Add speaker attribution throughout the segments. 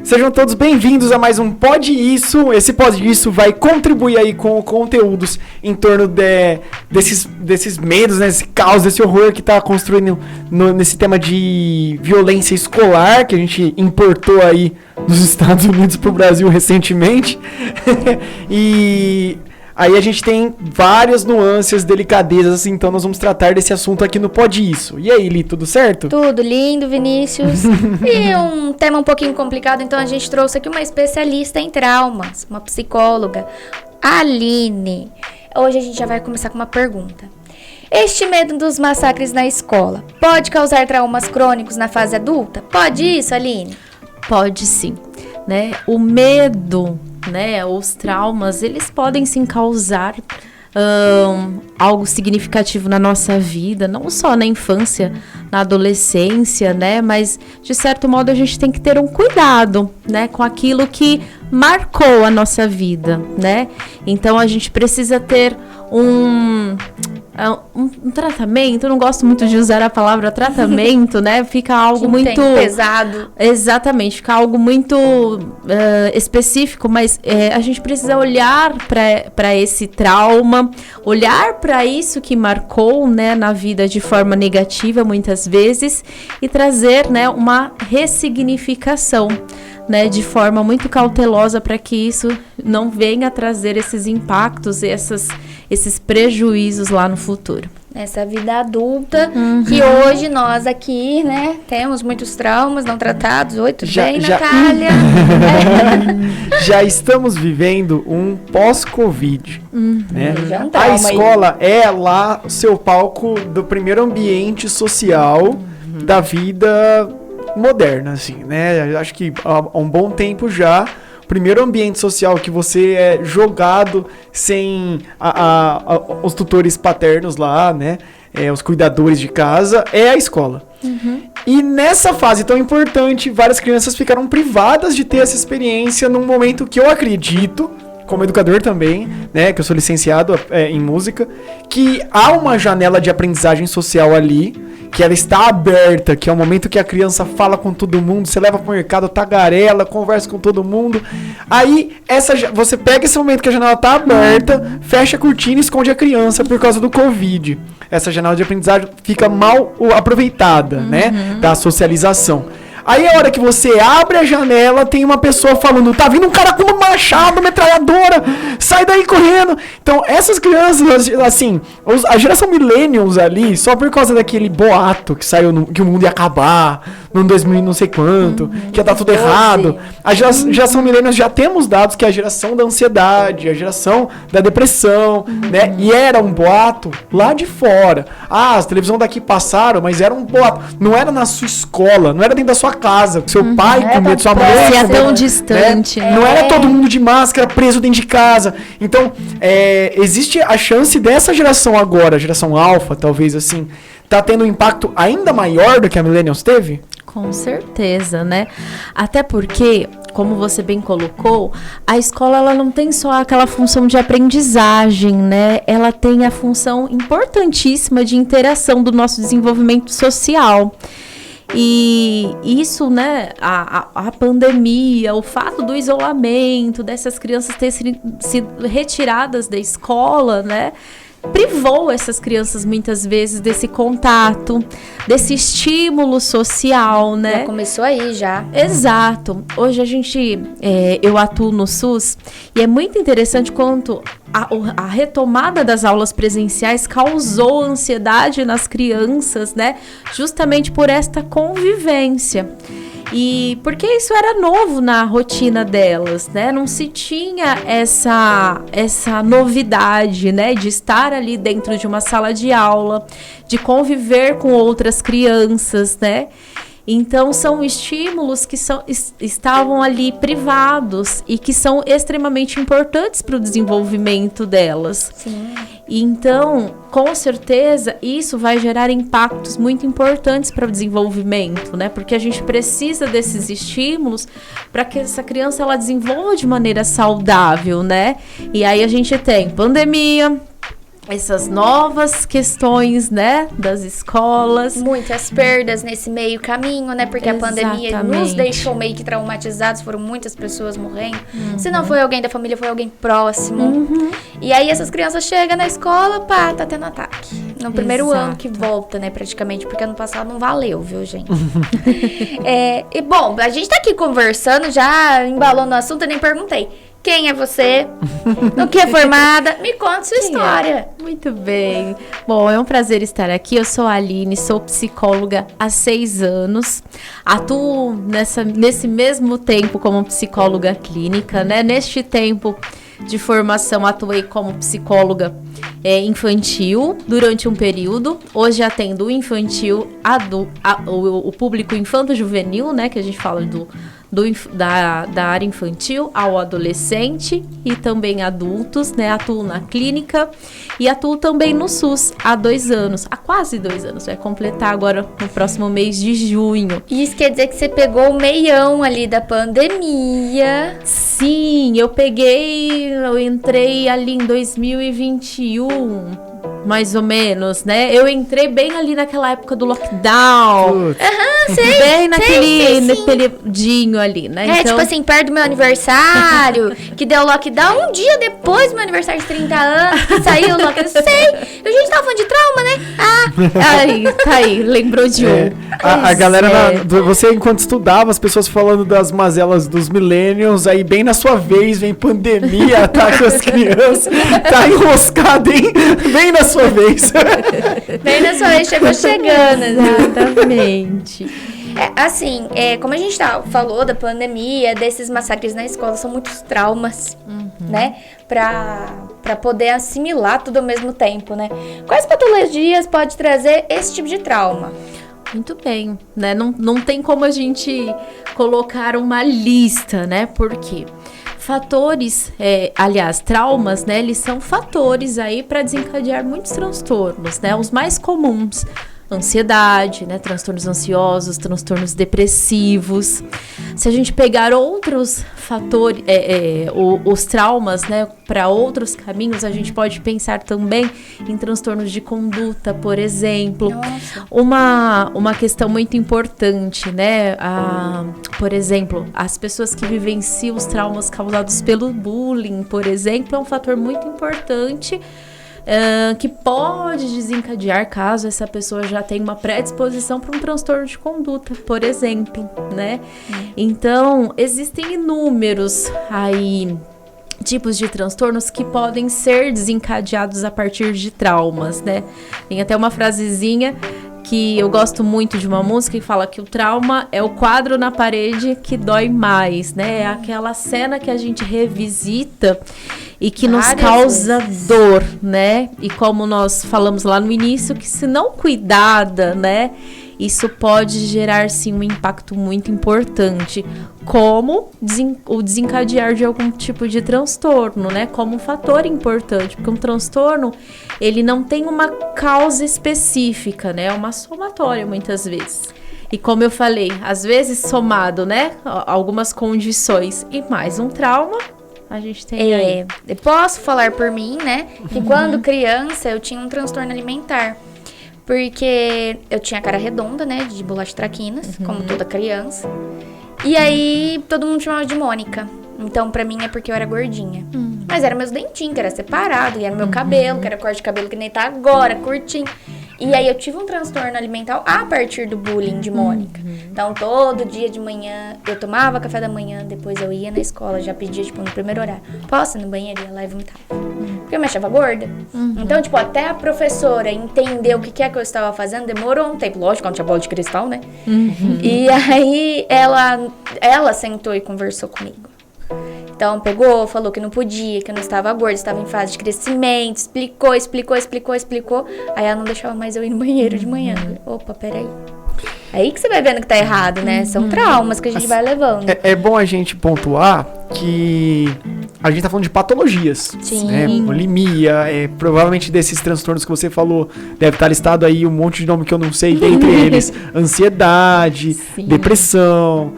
Speaker 1: Sejam todos bem-vindos a mais um Pode Isso. Esse Pode Isso vai contribuir aí com conteúdos em torno desses medos, né? Desse caos, desse horror que tá construindo nesse tema de violência escolar que a gente importou aí dos Estados Unidos pro Brasil recentemente. E aí a gente tem várias nuances, delicadezas, então nós vamos tratar desse assunto aqui no Pode Isso. E aí, Li, tudo certo?
Speaker 2: Tudo lindo, Vinícius. E um tema um pouquinho complicado, então a gente trouxe aqui uma especialista em traumas, uma psicóloga, Aline. Hoje a gente já vai começar com uma pergunta. Este medo dos massacres na escola pode causar traumas crônicos na fase adulta? Pode isso, Aline?
Speaker 3: Pode sim, né? O medo, né, os traumas, eles podem sim causar algo significativo na nossa vida, não só na infância, na adolescência, né, mas de certo modo a gente tem que ter um cuidado, né, com aquilo que marcou a nossa vida, né, então a gente precisa ter um tratamento. Eu não gosto muito de usar a palavra tratamento, né? Fica algo muito
Speaker 2: pesado.
Speaker 3: Exatamente, fica algo muito específico, mas a gente precisa olhar para esse trauma, olhar para isso que marcou, né, na vida de forma negativa muitas vezes e trazer, né, uma ressignificação, né, de forma muito cautelosa para que isso não venha trazer esses impactos e esses prejuízos lá no futuro.
Speaker 2: Essa vida adulta, que hoje nós aqui, né, temos muitos traumas não tratados. Oi, tudo bem, Natália?
Speaker 1: Já estamos vivendo um pós-Covid, né?
Speaker 2: A
Speaker 1: escola é lá o seu palco do primeiro ambiente social da vida moderna, assim, né? Acho que há um bom tempo já, o primeiro ambiente social que você é jogado sem os tutores paternos lá, né? Os cuidadores de casa, é a escola. E nessa fase tão importante, várias crianças ficaram privadas de ter essa experiência num momento que eu acredito, como educador também, né, que eu sou licenciado em música, que há uma janela de aprendizagem social ali, que ela está aberta, que é o momento que a criança fala com todo mundo, você leva pro mercado, tagarela, conversa com todo mundo. Aí, você pega esse momento que a janela tá aberta, fecha a cortina e esconde a criança por causa do Covid. Essa janela de aprendizagem fica mal aproveitada, né, da socialização. Aí a hora que você abre a janela, tem uma pessoa falando, tá vindo um cara com um machado, metralhadora, sai daí correndo. Então essas crianças, assim, a geração millennials ali, só por causa daquele boato que saiu, que o mundo ia acabar, no 2000 não sei quanto, que ia dar tudo errado. A geração millennials já temos dados que é a geração da ansiedade, a geração da depressão, né? E era um boato lá de fora. As televisões daqui passaram, mas era um boato. Não era na sua escola, não era dentro da sua casa, seu pai com medo, sua mãe
Speaker 3: com medo, tão distante,
Speaker 1: né? Não era todo mundo de máscara, preso dentro de casa. Então, existe a chance dessa geração agora, a geração alfa, talvez assim, tá tendo um impacto ainda maior do que a Millennials teve?
Speaker 3: Com certeza, né? Até porque, como você bem colocou, a escola ela não tem só aquela função de aprendizagem, né? Ela tem a função importantíssima de interação do nosso desenvolvimento social. E isso, né, a pandemia, o fato do isolamento, dessas crianças terem sido retiradas da escola, né, privou essas crianças muitas vezes desse contato, desse estímulo social, né?
Speaker 2: Já começou aí, já.
Speaker 3: Exato. Hoje eu atuo no SUS e é muito interessante quanto a retomada das aulas presenciais causou ansiedade nas crianças, né? Justamente por esta convivência. E porque isso era novo na rotina delas, né? Não se tinha essa novidade, né? De estar ali dentro de uma sala de aula, de conviver com outras crianças, né? Então, são estímulos que estavam ali privados e que são extremamente importantes para o desenvolvimento delas.
Speaker 2: Sim.
Speaker 3: Então, com certeza, isso vai gerar impactos muito importantes para o desenvolvimento, né? Porque a gente precisa desses estímulos para que essa criança ela desenvolva de maneira saudável, né? E aí a gente tem pandemia, essas novas questões, né, das escolas.
Speaker 2: Muitas perdas nesse meio caminho, né? Porque a pandemia nos
Speaker 3: Exatamente.
Speaker 2: deixou meio que traumatizados, foram muitas pessoas morrendo. Se não foi alguém da família, foi alguém próximo. E aí essas crianças chegam na escola, pá, tá tendo ataque. No primeiro ano que volta, né, praticamente, porque ano passado não valeu, viu, gente? E bom, a gente tá aqui conversando, já embalou no assunto, eu nem perguntei. Quem é você? No que é formada? Me conta sua história.
Speaker 3: Muito bem. Bom, é um prazer estar aqui. Eu sou a Aline, sou psicóloga há 6 anos. Atuo nesse mesmo tempo como psicóloga clínica, né? Neste tempo de formação, atuei como psicóloga infantil durante um período. Hoje atendo o infantil, o público infanto-juvenil, né? Que a gente fala da área infantil ao adolescente e também adultos, né? Atuo na clínica e atuo também no SUS há 2 anos, há quase 2 anos, vai completar agora no próximo mês de junho.
Speaker 2: Isso quer dizer que você pegou o meião ali da pandemia.
Speaker 3: Sim, eu entrei ali em 2021, mais ou menos, né? Eu entrei bem ali naquela época do lockdown.
Speaker 2: Sei.
Speaker 3: Bem naquele período ali, né?
Speaker 2: Então, tipo assim, perto do meu aniversário, que deu lockdown um dia depois do meu aniversário de 30 anos, que saiu o lockdown. Sei, a gente tava falando de trauma, né?
Speaker 3: Tá aí, lembrou de um.
Speaker 1: A galera, você enquanto estudava, as pessoas falando das mazelas dos millennials, aí bem na sua vez, vem pandemia, tá com as crianças, tá enroscado, hein? Bem na sua vez.
Speaker 2: Bem na sua vez, chegou chegando.
Speaker 3: Exatamente.
Speaker 2: Assim, como a gente falou da pandemia, desses massacres na escola, são muitos traumas, né? Pra poder assimilar tudo ao mesmo tempo, né? Quais patologias pode trazer esse tipo de trauma?
Speaker 3: Muito bem, né? Não tem como a gente colocar uma lista, né? Por quê? Fatores, traumas, né? Eles são fatores aí para desencadear muitos transtornos, né? Os mais comuns: ansiedade, né? Transtornos ansiosos, transtornos depressivos. Se a gente pegar outros fatores, os traumas, né, para outros caminhos, a gente pode pensar também em transtornos de conduta, por exemplo. Uma questão muito importante, né? Por exemplo, as pessoas que vivenciam os traumas causados pelo bullying, por exemplo, é um fator muito importante que pode desencadear caso essa pessoa já tenha uma predisposição para um transtorno de conduta, por exemplo, né? Então, existem inúmeros aí tipos de transtornos que podem ser desencadeados a partir de traumas, né? Tem até uma frasezinha que eu gosto muito de uma música que fala que o trauma é o quadro na parede que dói mais, né? É aquela cena que a gente revisita e que nos causa dor, né? E como nós falamos lá no início, que se não cuidada, né? Isso pode gerar, sim, um impacto muito importante, como o desencadear de algum tipo de transtorno, né? Como um fator importante, porque um transtorno, ele não tem uma causa específica, né? É uma somatória, muitas vezes. E como eu falei, às vezes somado, né? Algumas condições e mais um trauma, a gente tem aí.
Speaker 2: Eu posso falar por mim, né? Que quando criança, eu tinha um transtorno alimentar. Porque eu tinha cara redonda, né? De bolacha traquinas, como toda criança. E aí, todo mundo chamava de Mônica. Então, pra mim, é porque eu era gordinha. Mas era meus dentinhos, que era separado. E era meu cabelo, que era corte de cabelo que nem tá agora, curtinho. E aí, eu tive um transtorno alimentar a partir do bullying de Mônica. Então, todo dia de manhã, eu tomava café da manhã. Depois eu ia na escola, já pedia, tipo, no primeiro horário. Posso ir no banheiro? Ia lá e vomitava. Porque eu me achava gorda. Então, tipo, até a professora entender o que é que eu estava fazendo, demorou um tempo. Lógico, não tinha bola de cristal, né? E aí, ela sentou e conversou comigo. Então, pegou, falou que não podia, que eu não estava gorda, estava em fase de crescimento, explicou. Aí ela não deixava mais eu ir no banheiro de manhã. Opa, peraí. Aí que você vai vendo que tá errado, né? São traumas que a gente vai levando.
Speaker 1: É bom a gente pontuar que a gente tá falando de patologias.
Speaker 2: Sim.
Speaker 1: Né? Bulimia, provavelmente desses transtornos que você falou, deve estar listado aí um monte de nome que eu não sei, dentre eles, ansiedade, depressão.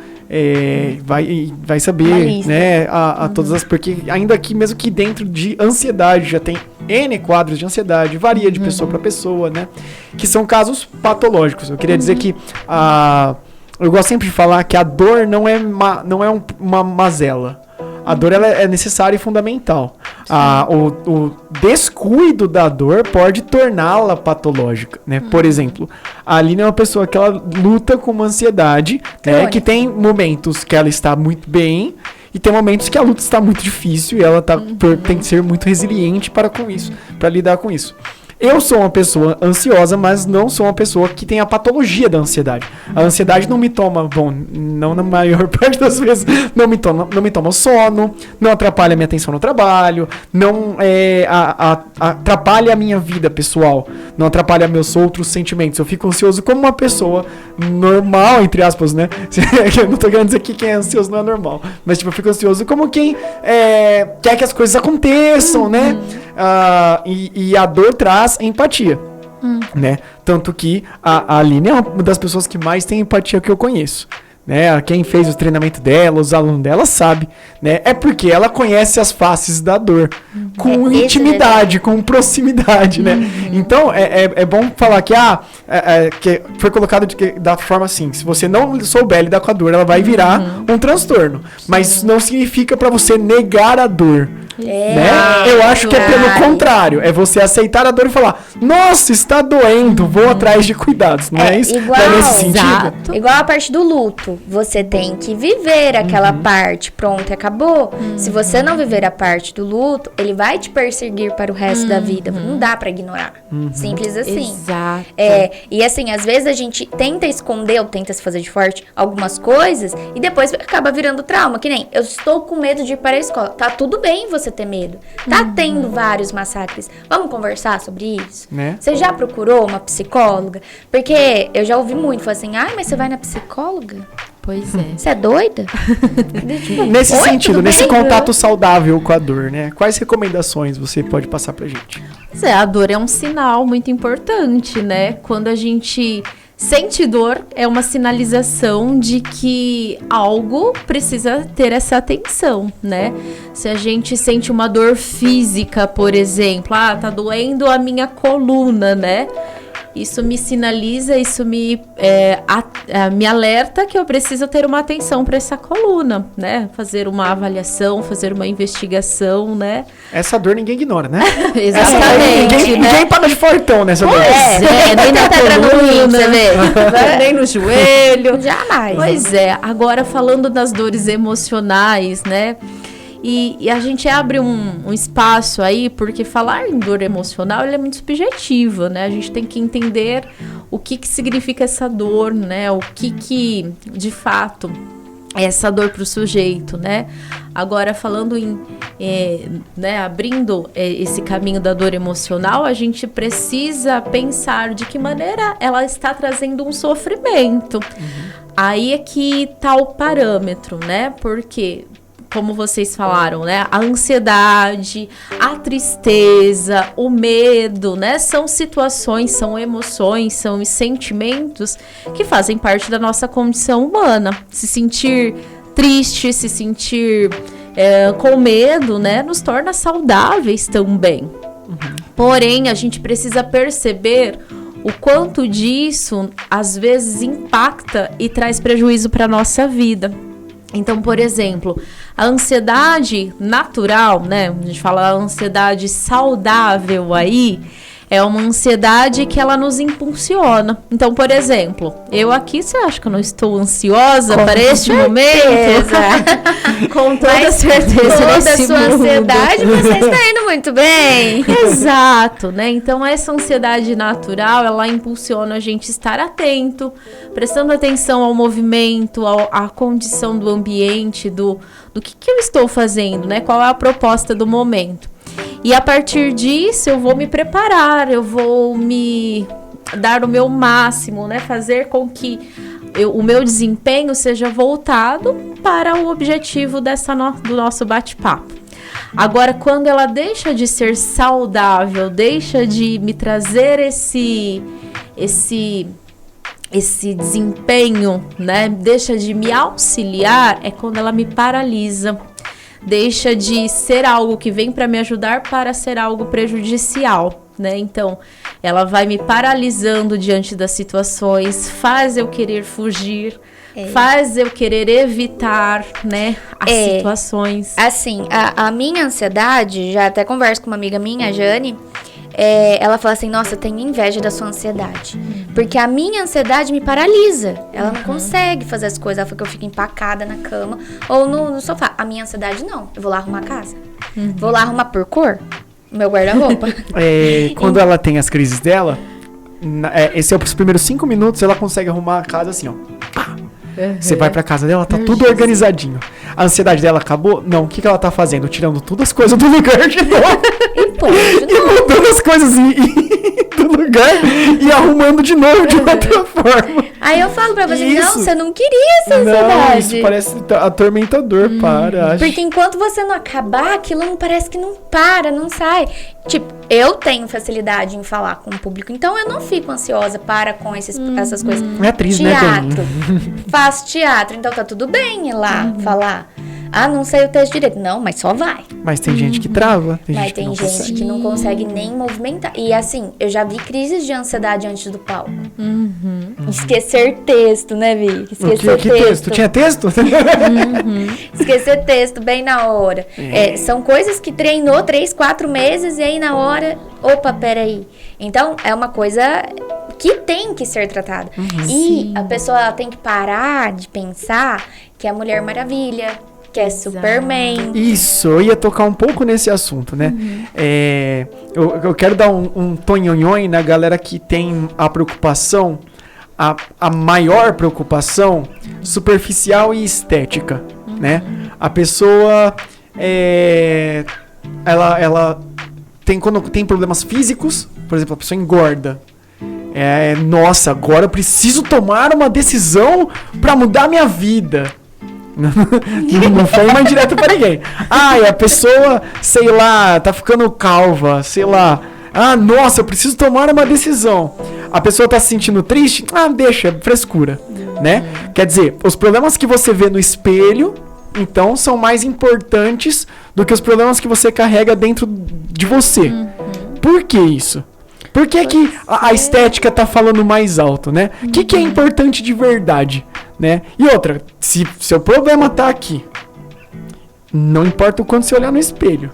Speaker 1: Vai saber, né, a todas as... Porque ainda aqui, mesmo que dentro de ansiedade já tem N quadros de ansiedade, varia de pessoa para pessoa, né? Que são casos patológicos. Eu queria dizer que eu gosto sempre de falar que a dor não é uma mazela. A dor ela é necessária e fundamental. O descuido da dor pode torná-la patológica, né? Por exemplo, a Aline é uma pessoa que ela luta com uma ansiedade, né? Que tem momentos que ela está muito bem e tem momentos que a luta está muito difícil e ela tem que ser muito resiliente para lidar com isso. Eu sou uma pessoa ansiosa, mas não sou uma pessoa que tem a patologia da ansiedade. A ansiedade não me toma, não na maior parte das vezes, não me toma sono, não atrapalha a minha atenção no trabalho, não atrapalha a minha vida pessoal, não atrapalha meus outros sentimentos. Eu fico ansioso como uma pessoa normal, entre aspas, né? Eu não tô querendo dizer que quem é ansioso não é normal, mas tipo, eu fico ansioso como quem quer que as coisas aconteçam, né? E a dor traz empatia, né? Tanto que a Aline é uma das pessoas que mais tem empatia que eu conheço, né? Quem fez o treinamento dela, os alunos dela sabe, né? É porque ela conhece as faces da dor com intimidade, com proximidade, né? Então é bom falar que que foi colocado da forma assim: se você não souber lidar com a dor, ela vai virar um transtorno, mas isso não significa para você negar a dor. Né? Eu acho que é pelo contrário, é você aceitar a dor e falar: nossa, está doendo, vou atrás de cuidados, não é isso?
Speaker 2: Igual,
Speaker 1: não é nesse sentido?
Speaker 2: Igual a parte do luto, você tem que viver aquela parte, pronto, acabou. Se você não viver a parte do luto, ele vai te perseguir para o resto da vida, não dá pra ignorar, simples assim.
Speaker 3: Exato.
Speaker 2: E assim, às vezes a gente tenta esconder ou tenta se fazer de forte algumas coisas e depois acaba virando trauma, que nem, eu estou com medo de ir para a escola, tá tudo bem você ter medo. Tá tendo vários massacres. Vamos conversar sobre isso?
Speaker 1: Né?
Speaker 2: Você já procurou uma psicóloga? Porque eu já ouvi muito, falar assim, mas você vai na psicóloga?
Speaker 3: Pois é.
Speaker 2: Você é doida?
Speaker 1: Nesse sentido, nesse contato saudável com a dor, né? Quais recomendações você pode passar pra gente?
Speaker 3: Pois é, a dor é um sinal muito importante, né? Quando a gente sente dor, é uma sinalização de que algo precisa ter essa atenção, né? Se a gente sente uma dor física, por exemplo, tá doendo a minha coluna, né? Isso me sinaliza, isso me alerta que eu preciso ter uma atenção para essa coluna, né? Fazer uma avaliação, fazer uma investigação, né?
Speaker 1: Essa dor ninguém ignora, né?
Speaker 3: Exatamente.
Speaker 1: Ninguém paga de fortão nessa dor.
Speaker 2: Nem na coluna, você vê.
Speaker 3: Nem no joelho.
Speaker 2: Jamais.
Speaker 3: Pois é. Agora, falando das dores emocionais, né? E a gente abre um espaço aí, porque falar em dor emocional é muito subjetiva, né? A gente tem que entender o que significa essa dor, né? O que de fato é essa dor para o sujeito, né? Agora, falando abrindo esse caminho da dor emocional, a gente precisa pensar de que maneira ela está trazendo um sofrimento. Aí é que tá o parâmetro, né? Porque, como vocês falaram, né? A ansiedade, a tristeza, o medo, né? São situações, são emoções, são sentimentos que fazem parte da nossa condição humana. Se sentir triste, se sentir com medo, né? Nos torna saudáveis também. Porém, a gente precisa perceber o quanto disso, às vezes, impacta e traz prejuízo para a nossa vida. Então, por exemplo, a ansiedade natural, né? A gente fala a ansiedade saudável aí, é uma ansiedade que ela nos impulsiona. Então, por exemplo, eu aqui, você acha que eu não estou ansiosa para este momento? Com toda certeza.
Speaker 2: Toda a sua ansiedade, você está indo muito bem.
Speaker 3: Exato, né? Então, essa ansiedade natural, ela impulsiona a gente estar atento, prestando atenção ao movimento, à condição do ambiente, do que eu estou fazendo, né? Qual é a proposta do momento. E a partir disso, eu vou me preparar, eu vou me dar o meu máximo, né? Fazer com que o meu desempenho seja voltado para o objetivo do nosso bate-papo. Agora, quando ela deixa de ser saudável, deixa de me trazer esse desempenho, né? Deixa de me auxiliar, é quando ela me paralisa. deixa de ser algo que vem para me ajudar para ser algo prejudicial, né? Então, ela vai me paralisando diante das situações, faz eu querer fugir, faz eu querer evitar, né, as situações.
Speaker 2: Assim, a minha ansiedade, já até converso com uma amiga minha, a Jane, ela fala assim, nossa, eu tenho inveja da sua ansiedade. Porque a minha ansiedade me paralisa. Ela não consegue fazer as coisas. Ela fala que eu fico empacada na cama ou no sofá. A minha ansiedade não. Eu vou lá arrumar a casa. Vou lá arrumar por cor. Meu guarda-roupa.
Speaker 1: Quando ela tem as crises dela, esse é os primeiros 5 minutos, ela consegue arrumar a casa assim, ó. Pá. Você vai pra casa dela, tá tudo organizadinho. A ansiedade dela acabou? Não. O que ela tá fazendo? Tirando todas as coisas do lugar de novo. E mudando as coisas do lugar e arrumando de novo de outra forma.
Speaker 2: Aí eu falo pra você, não, você não queria essa ansiedade.
Speaker 1: Não, isso parece atormentador, para.
Speaker 2: Porque enquanto você não acabar, aquilo não parece que não para, não sai. Tipo, eu tenho facilidade em falar com o público, então eu não fico ansiosa com essas coisas.
Speaker 1: É atriz,
Speaker 2: teatro,
Speaker 1: né?
Speaker 2: faço teatro, então tá tudo bem ir lá falar. Ah, não sei o texto direito. Não, mas só vai.
Speaker 1: Mas tem gente que trava.
Speaker 2: Mas tem gente que não consegue nem movimentar. E assim, eu já vi crises de ansiedade antes do palco. Esquecer texto, né, Vi? Esquecer
Speaker 1: que texto? Tinha texto?
Speaker 2: Esquecer texto bem na hora. São coisas que treinou 3, 4 meses e aí na hora, opa, peraí. Então, é uma coisa que tem que ser tratada. E a pessoa ela tem que parar de pensar que é a Mulher Maravilha, que é Superman.
Speaker 1: Isso, eu ia tocar um pouco nesse assunto, né? Eu quero dar um tonhonhon na galera que tem a preocupação, a maior preocupação superficial e estética, né? A pessoa, ela tem, quando tem problemas físicos, por exemplo, a pessoa engorda. Nossa, agora eu preciso tomar uma decisão pra mudar minha vida. Não foi uma indireta pra ninguém. A pessoa, sei lá, tá ficando calva, sei lá. Nossa, eu preciso tomar uma decisão. A pessoa tá se sentindo triste? Deixa, frescura, né? Quer dizer, os problemas que você vê no espelho, então, são mais importantes do que os problemas que você carrega dentro de você. Por que isso? Por que a estética tá falando mais alto, né? O que é importante de verdade, né? E outra, se seu problema tá aqui, não importa o quanto você olhar no espelho,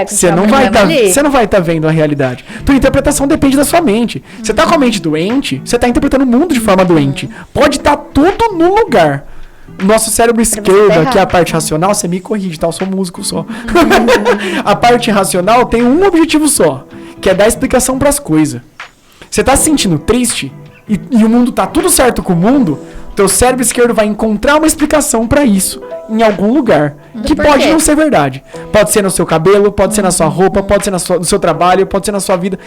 Speaker 1: você não vai estar vendo a realidade. Tua interpretação depende da sua mente. Você tá com a mente doente, você tá interpretando o mundo de forma doente. Pode estar tudo no lugar. Nosso cérebro esquerdo, que é a parte racional, você me corrige, tá? Eu sou músico só. A parte racional tem um objetivo só, que é dar explicação pras coisas. Você tá se sentindo triste e o mundo tá tudo certo com o mundo, teu cérebro esquerdo vai encontrar uma explicação pra isso em algum lugar. Que pode não ser verdade. Pode ser no seu cabelo, pode ser na sua roupa, pode ser no seu trabalho, pode ser na sua vida.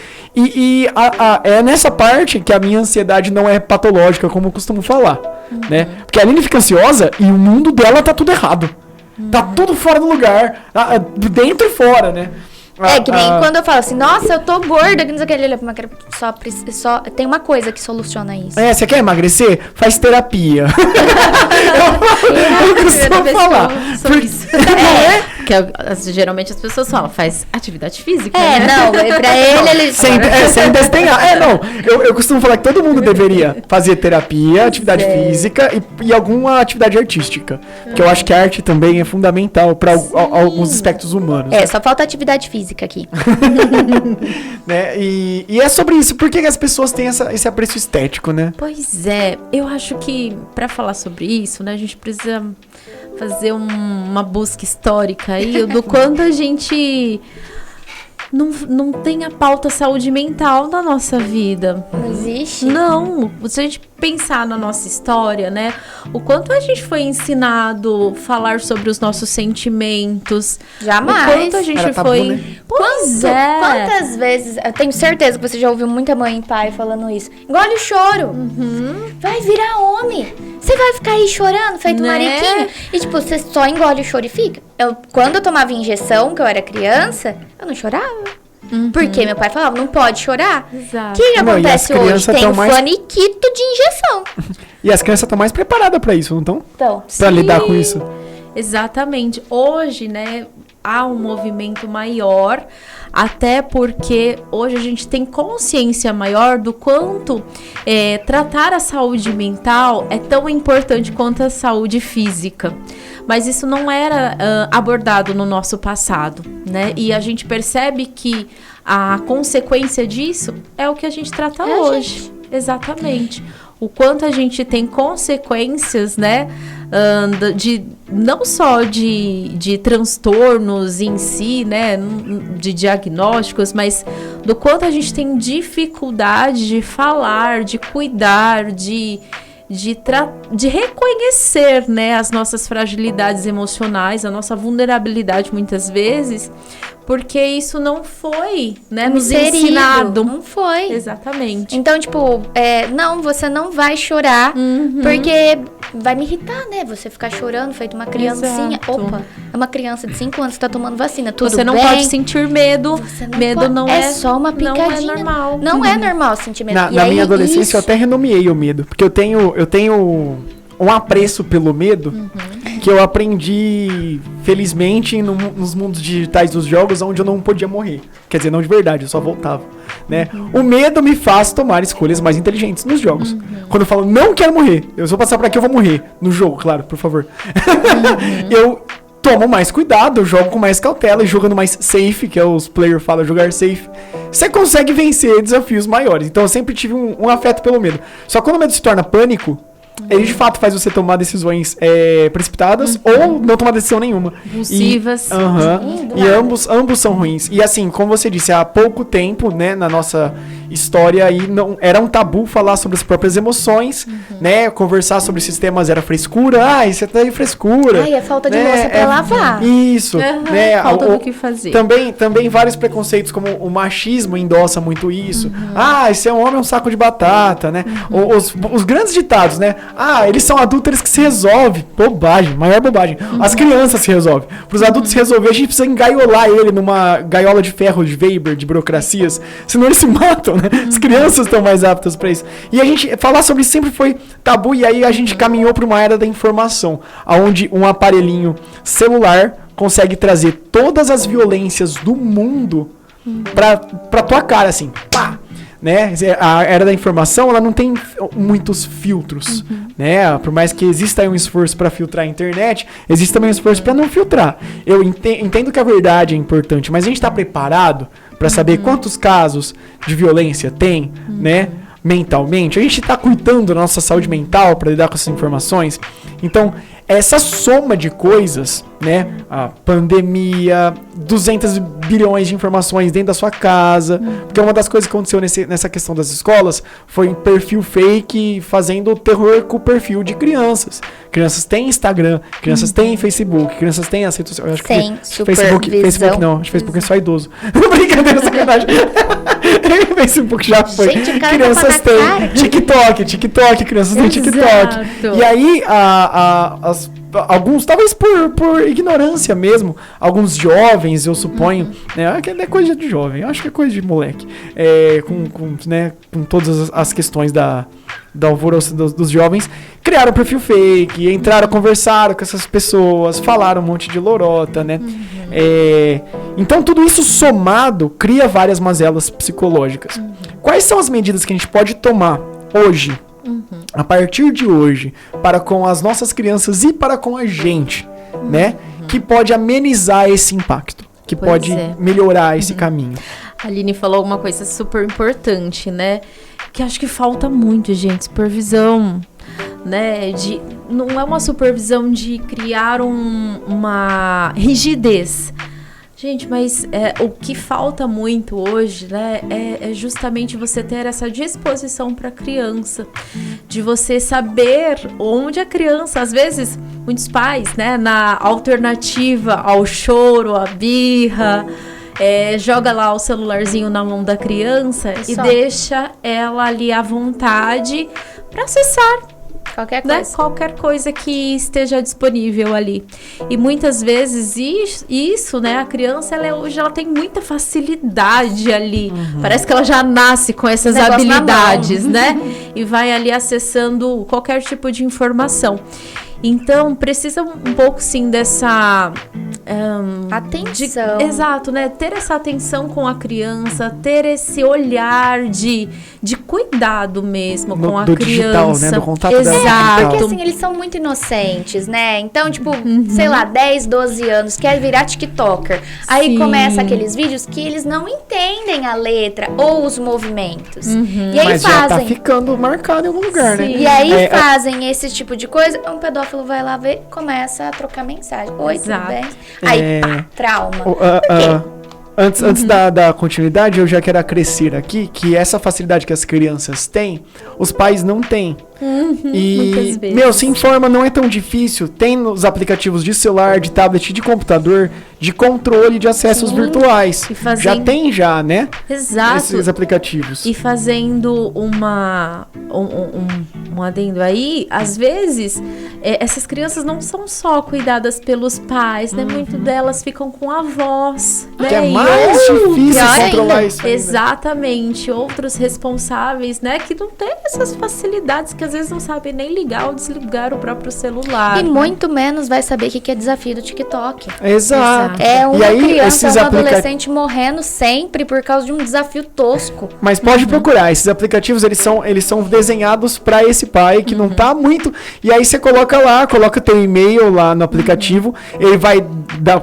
Speaker 1: É nessa parte que a minha ansiedade não é patológica, como eu costumo falar. Né? Porque a Aline fica ansiosa e o mundo dela tá tudo errado. Tá tudo fora do lugar. Dentro e fora, né?
Speaker 2: Que nem quando eu falo assim, nossa, eu tô gorda, que não sei o que, ele olha pra minha cara, só tem uma coisa que soluciona isso.
Speaker 1: Você quer emagrecer? Faz terapia. eu costumo falar.
Speaker 3: Geralmente as pessoas falam, faz atividade física.
Speaker 2: Não, pra ele...
Speaker 1: Sem desdenhar. Eu costumo falar que todo mundo deveria fazer terapia, atividade física e alguma atividade artística. Porque eu acho que a arte também é fundamental pra alguns aspectos humanos.
Speaker 2: Só falta atividade física aqui.
Speaker 1: Né? E é sobre isso. Por que as pessoas têm esse apreço estético, né?
Speaker 3: Pois é. Eu acho que pra falar sobre isso, né, a gente precisa fazer uma busca histórica aí do quanto a gente não tem a pauta saúde mental na nossa vida.
Speaker 2: Não existe?
Speaker 3: Não. Se a gente pensar na nossa história, né? O quanto a gente foi ensinado a falar sobre os nossos sentimentos.
Speaker 2: Jamais.
Speaker 3: O quanto a gente foi...
Speaker 1: Né?
Speaker 3: Pois
Speaker 2: Quantas vezes... Eu tenho certeza que você já ouviu muita mãe e pai falando isso. Engole o choro. Vai virar homem. Você vai ficar aí chorando, feito mariquinha. E tipo, você só engole o choro e fica. Quando eu tomava injeção, que eu era criança, eu não chorava. Porque meu pai falava, não pode chorar.
Speaker 3: Exato.
Speaker 2: O que acontece hoje? Tem um faniquito de injeção.
Speaker 1: E as crianças estão mais preparadas pra isso, não estão?
Speaker 2: Então,
Speaker 1: Pra lidar com isso.
Speaker 3: Exatamente. Hoje, né, há um movimento maior, até porque hoje a gente tem consciência maior do quanto tratar a saúde mental é tão importante quanto a saúde física. Mas isso não era abordado no nosso passado, né? E a gente percebe que a consequência disso é o que a gente trata hoje. Exatamente. O quanto a gente tem consequências, né? Não só de transtornos em si, né? De diagnósticos, mas do quanto a gente tem dificuldade de falar, de cuidar, de reconhecer, né, as nossas fragilidades emocionais, a nossa vulnerabilidade muitas vezes, porque isso não foi, né, nos ensinado.
Speaker 2: Não foi.
Speaker 3: Exatamente.
Speaker 2: Então, tipo, não, você não vai chorar, porque vai me irritar, né? Você ficar chorando, feito uma criancinha.
Speaker 3: Exato.
Speaker 2: Opa, é uma criança de 5 anos que tá tomando vacina, tudo
Speaker 3: você não
Speaker 2: bem.
Speaker 3: pode sentir medo. Medo
Speaker 2: pode.
Speaker 3: não
Speaker 2: é só uma picadinha.
Speaker 3: Não é normal.
Speaker 2: Não é normal sentir medo.
Speaker 1: Na minha adolescência eu até renomeei o medo, porque eu tenho um apreço pelo medo que eu aprendi, felizmente, nos mundos digitais dos jogos, onde eu não podia morrer. Quer dizer, não de verdade, eu só voltava, né? O medo me faz tomar escolhas mais inteligentes nos jogos. Quando eu falo, não quero morrer, eu vou passar por aqui, eu vou morrer. No jogo, claro, por favor. Eu tomo mais cuidado, eu jogo com mais cautela, e jogando mais safe, que é os players falam jogar safe, você consegue vencer desafios maiores. Então eu sempre tive um afeto pelo medo. Só que quando o medo se torna pânico, ele de fato faz você tomar decisões precipitadas ou não tomar decisão nenhuma.
Speaker 3: Impulsivas.
Speaker 1: E ambos são ruins. E assim, como você disse, há pouco tempo, né, na nossa história aí, não era um tabu falar sobre as próprias emoções, né? Conversar sobre sistemas era frescura. Isso é frescura.
Speaker 2: É falta de louça pra lavar.
Speaker 1: Isso. Né?
Speaker 3: Falta do que fazer.
Speaker 1: Também vários preconceitos, como o machismo endossa muito isso. Esse é um homem, é um saco de batata, né? Os grandes ditados, né? Eles são adúlteros que se resolve. Bobagem, maior bobagem. As crianças se resolvem. Para os adultos se resolver, a gente precisa engaiolar ele numa gaiola de ferro de Weber, de burocracias. Senão eles se matam, né? As crianças estão mais aptas para isso. E a gente falar sobre isso sempre foi tabu. E aí a gente caminhou para uma era da informação, onde um aparelhinho celular consegue trazer todas as violências do mundo pra tua cara, assim. Pá! Né? A era da informação, ela não tem muitos filtros, né? Por mais que exista aí um esforço para filtrar a internet, existe também um esforço para não filtrar. Eu entendo que a verdade é importante, mas a gente está preparado para saber quantos casos de violência tem, né? Mentalmente, a gente está cuidando da nossa saúde mental para lidar com essas informações. Então, essa soma de coisas, né? A pandemia, 200 bilhões de informações dentro da sua casa. Porque uma das coisas que aconteceu nessa questão das escolas foi um perfil fake fazendo terror com o perfil de crianças. Crianças têm Instagram, crianças têm Facebook, crianças têm as redes sociais. Acho que Facebook não, acho que Facebook é só idoso. Brincadeira, sacanagem. Facebook já foi.
Speaker 2: Gente,
Speaker 1: crianças têm TikTok, crianças têm TikTok. E aí, alguns, talvez por ignorância mesmo, alguns jovens, eu suponho, né, que é coisa de jovem, eu acho que é coisa de moleque, com todas as questões da alvoroço dos jovens, criaram um perfil fake, entraram, conversaram com essas pessoas, falaram um monte de lorota, né? Então tudo isso somado cria várias mazelas psicológicas. Quais são as medidas que a gente pode tomar hoje, a partir de hoje, para com as nossas crianças e para com a gente, né? Que pode amenizar esse impacto, que pode melhorar esse caminho.
Speaker 3: A Aline falou uma coisa super importante, né? Que acho que falta muito, gente, supervisão, né? Não é uma supervisão de criar uma rigidez. Gente, mas o que falta muito hoje, né, é justamente você ter essa disposição para a criança, de você saber onde a criança, às vezes, muitos pais, né, na alternativa ao choro, à birra, joga lá o celularzinho na mão da criança e deixa ela ali à vontade para acessar
Speaker 2: qualquer coisa.
Speaker 3: Né? Qualquer coisa que esteja disponível ali. E muitas vezes isso, né? A criança, hoje ela tem muita facilidade ali. Parece que ela já nasce com essas habilidades, né? E vai ali acessando qualquer tipo de informação. Então, precisa um pouco, sim, dessa...
Speaker 2: atenção.
Speaker 3: Exato, né? Ter essa atenção com a criança, ter esse olhar de cuidado mesmo com a
Speaker 1: do
Speaker 3: criança.
Speaker 1: digital, né? Do contato
Speaker 3: Exato.
Speaker 1: dela.
Speaker 2: Porque assim, eles são muito inocentes, né? Então, tipo, sei lá, 10, 12 anos, quer virar TikToker. Aí
Speaker 3: Sim.
Speaker 2: começa aqueles vídeos que eles não entendem a letra ou os movimentos. E aí
Speaker 1: Mas já tá
Speaker 2: fazem.
Speaker 1: ficando marcado em algum lugar, né?
Speaker 3: Sim.
Speaker 2: E aí fazem esse tipo de coisa, um pedófilo vai lá ver, começa a trocar mensagem. Oi,
Speaker 3: Exato.
Speaker 2: tudo bem? Aí, pá, trauma. Por quê?
Speaker 1: Antes da continuidade, eu já quero acrescer aqui que essa facilidade que as crianças têm, os pais não têm. E,
Speaker 3: muitas vezes.
Speaker 1: meu, se informa, não é tão difícil. Tem nos aplicativos de celular, de tablet, de computador, de controle de acessos virtuais.
Speaker 3: E fazendo-
Speaker 1: Já tem né?
Speaker 3: Exato.
Speaker 1: Esses aplicativos.
Speaker 3: E fazendo um adendo aí, às vezes, essas crianças não são só cuidadas pelos pais, né? Muito delas ficam com avós, né?
Speaker 1: Que é
Speaker 3: E
Speaker 1: mais difícil
Speaker 2: pior
Speaker 1: controlar
Speaker 2: ainda.
Speaker 1: isso aí, né?
Speaker 3: Exatamente, outros responsáveis, né? Que não têm essas facilidades, que às vezes não sabem nem ligar ou desligar o próprio celular.
Speaker 2: E muito menos vai saber o que é desafio do TikTok.
Speaker 1: Exato.
Speaker 2: É uma
Speaker 1: E aí,
Speaker 2: criança,
Speaker 1: esses
Speaker 2: um adolescente morrendo sempre por causa de um desafio tosco.
Speaker 1: Mas pode procurar, esses aplicativos eles são desenhados para esse pai que não tá muito. E aí você coloca lá, coloca teu e-mail lá no aplicativo, ele vai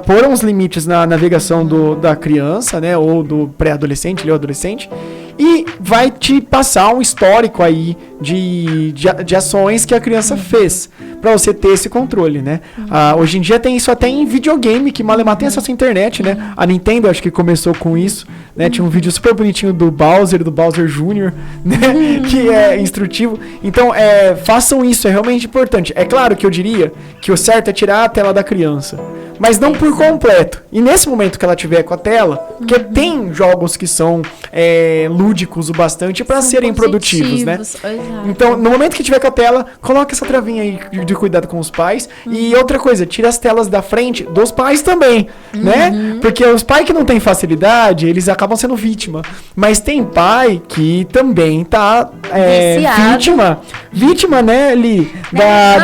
Speaker 1: pôr uns limites na navegação da criança, né? Ou do pré-adolescente, ou adolescente, e vai te passar um histórico aí de ações que a criança fez, para você ter esse controle, né? Hoje em dia tem isso até em videogame, que Malemar tem acesso à internet, né? A Nintendo acho que começou com isso, né? Tinha um vídeo super bonitinho do Bowser Jr., né? Que é instrutivo. Então, façam isso, é realmente importante. É claro que eu diria que o certo é tirar a tela da criança, mas não por completo. E nesse momento que ela tiver com a tela, porque tem jogos que são lúdicos o bastante para serem produtivos, né?
Speaker 3: Exato.
Speaker 1: Então, no momento que tiver com a tela, coloca essa travinha aí de cuidado com os pais. E outra coisa, tira as telas da frente dos pais também, né? Porque os pais que não têm facilidade, eles acabam sendo vítima. Mas tem pai que também tá
Speaker 2: Viciado.
Speaker 1: vítima, né, Li?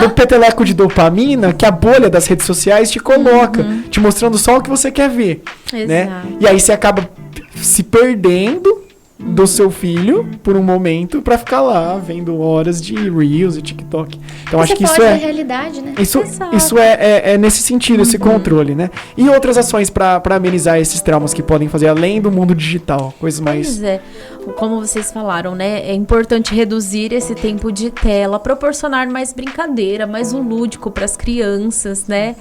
Speaker 1: Do peteleco de dopamina que a bolha das redes sociais te coloca, te mostrando só o que você quer ver, né?
Speaker 3: Exato.
Speaker 1: E aí você acaba se perdendo do seu filho por um momento pra ficar lá vendo horas de Reels e TikTok. Então acho que isso
Speaker 2: a realidade, né?
Speaker 1: isso é nesse sentido, esse controle, né? E outras ações pra amenizar esses traumas que podem fazer além do mundo digital, coisas mais...
Speaker 3: Pois é, como vocês falaram, né? É importante reduzir esse tempo de tela, proporcionar mais brincadeira, mais o lúdico para as crianças, né?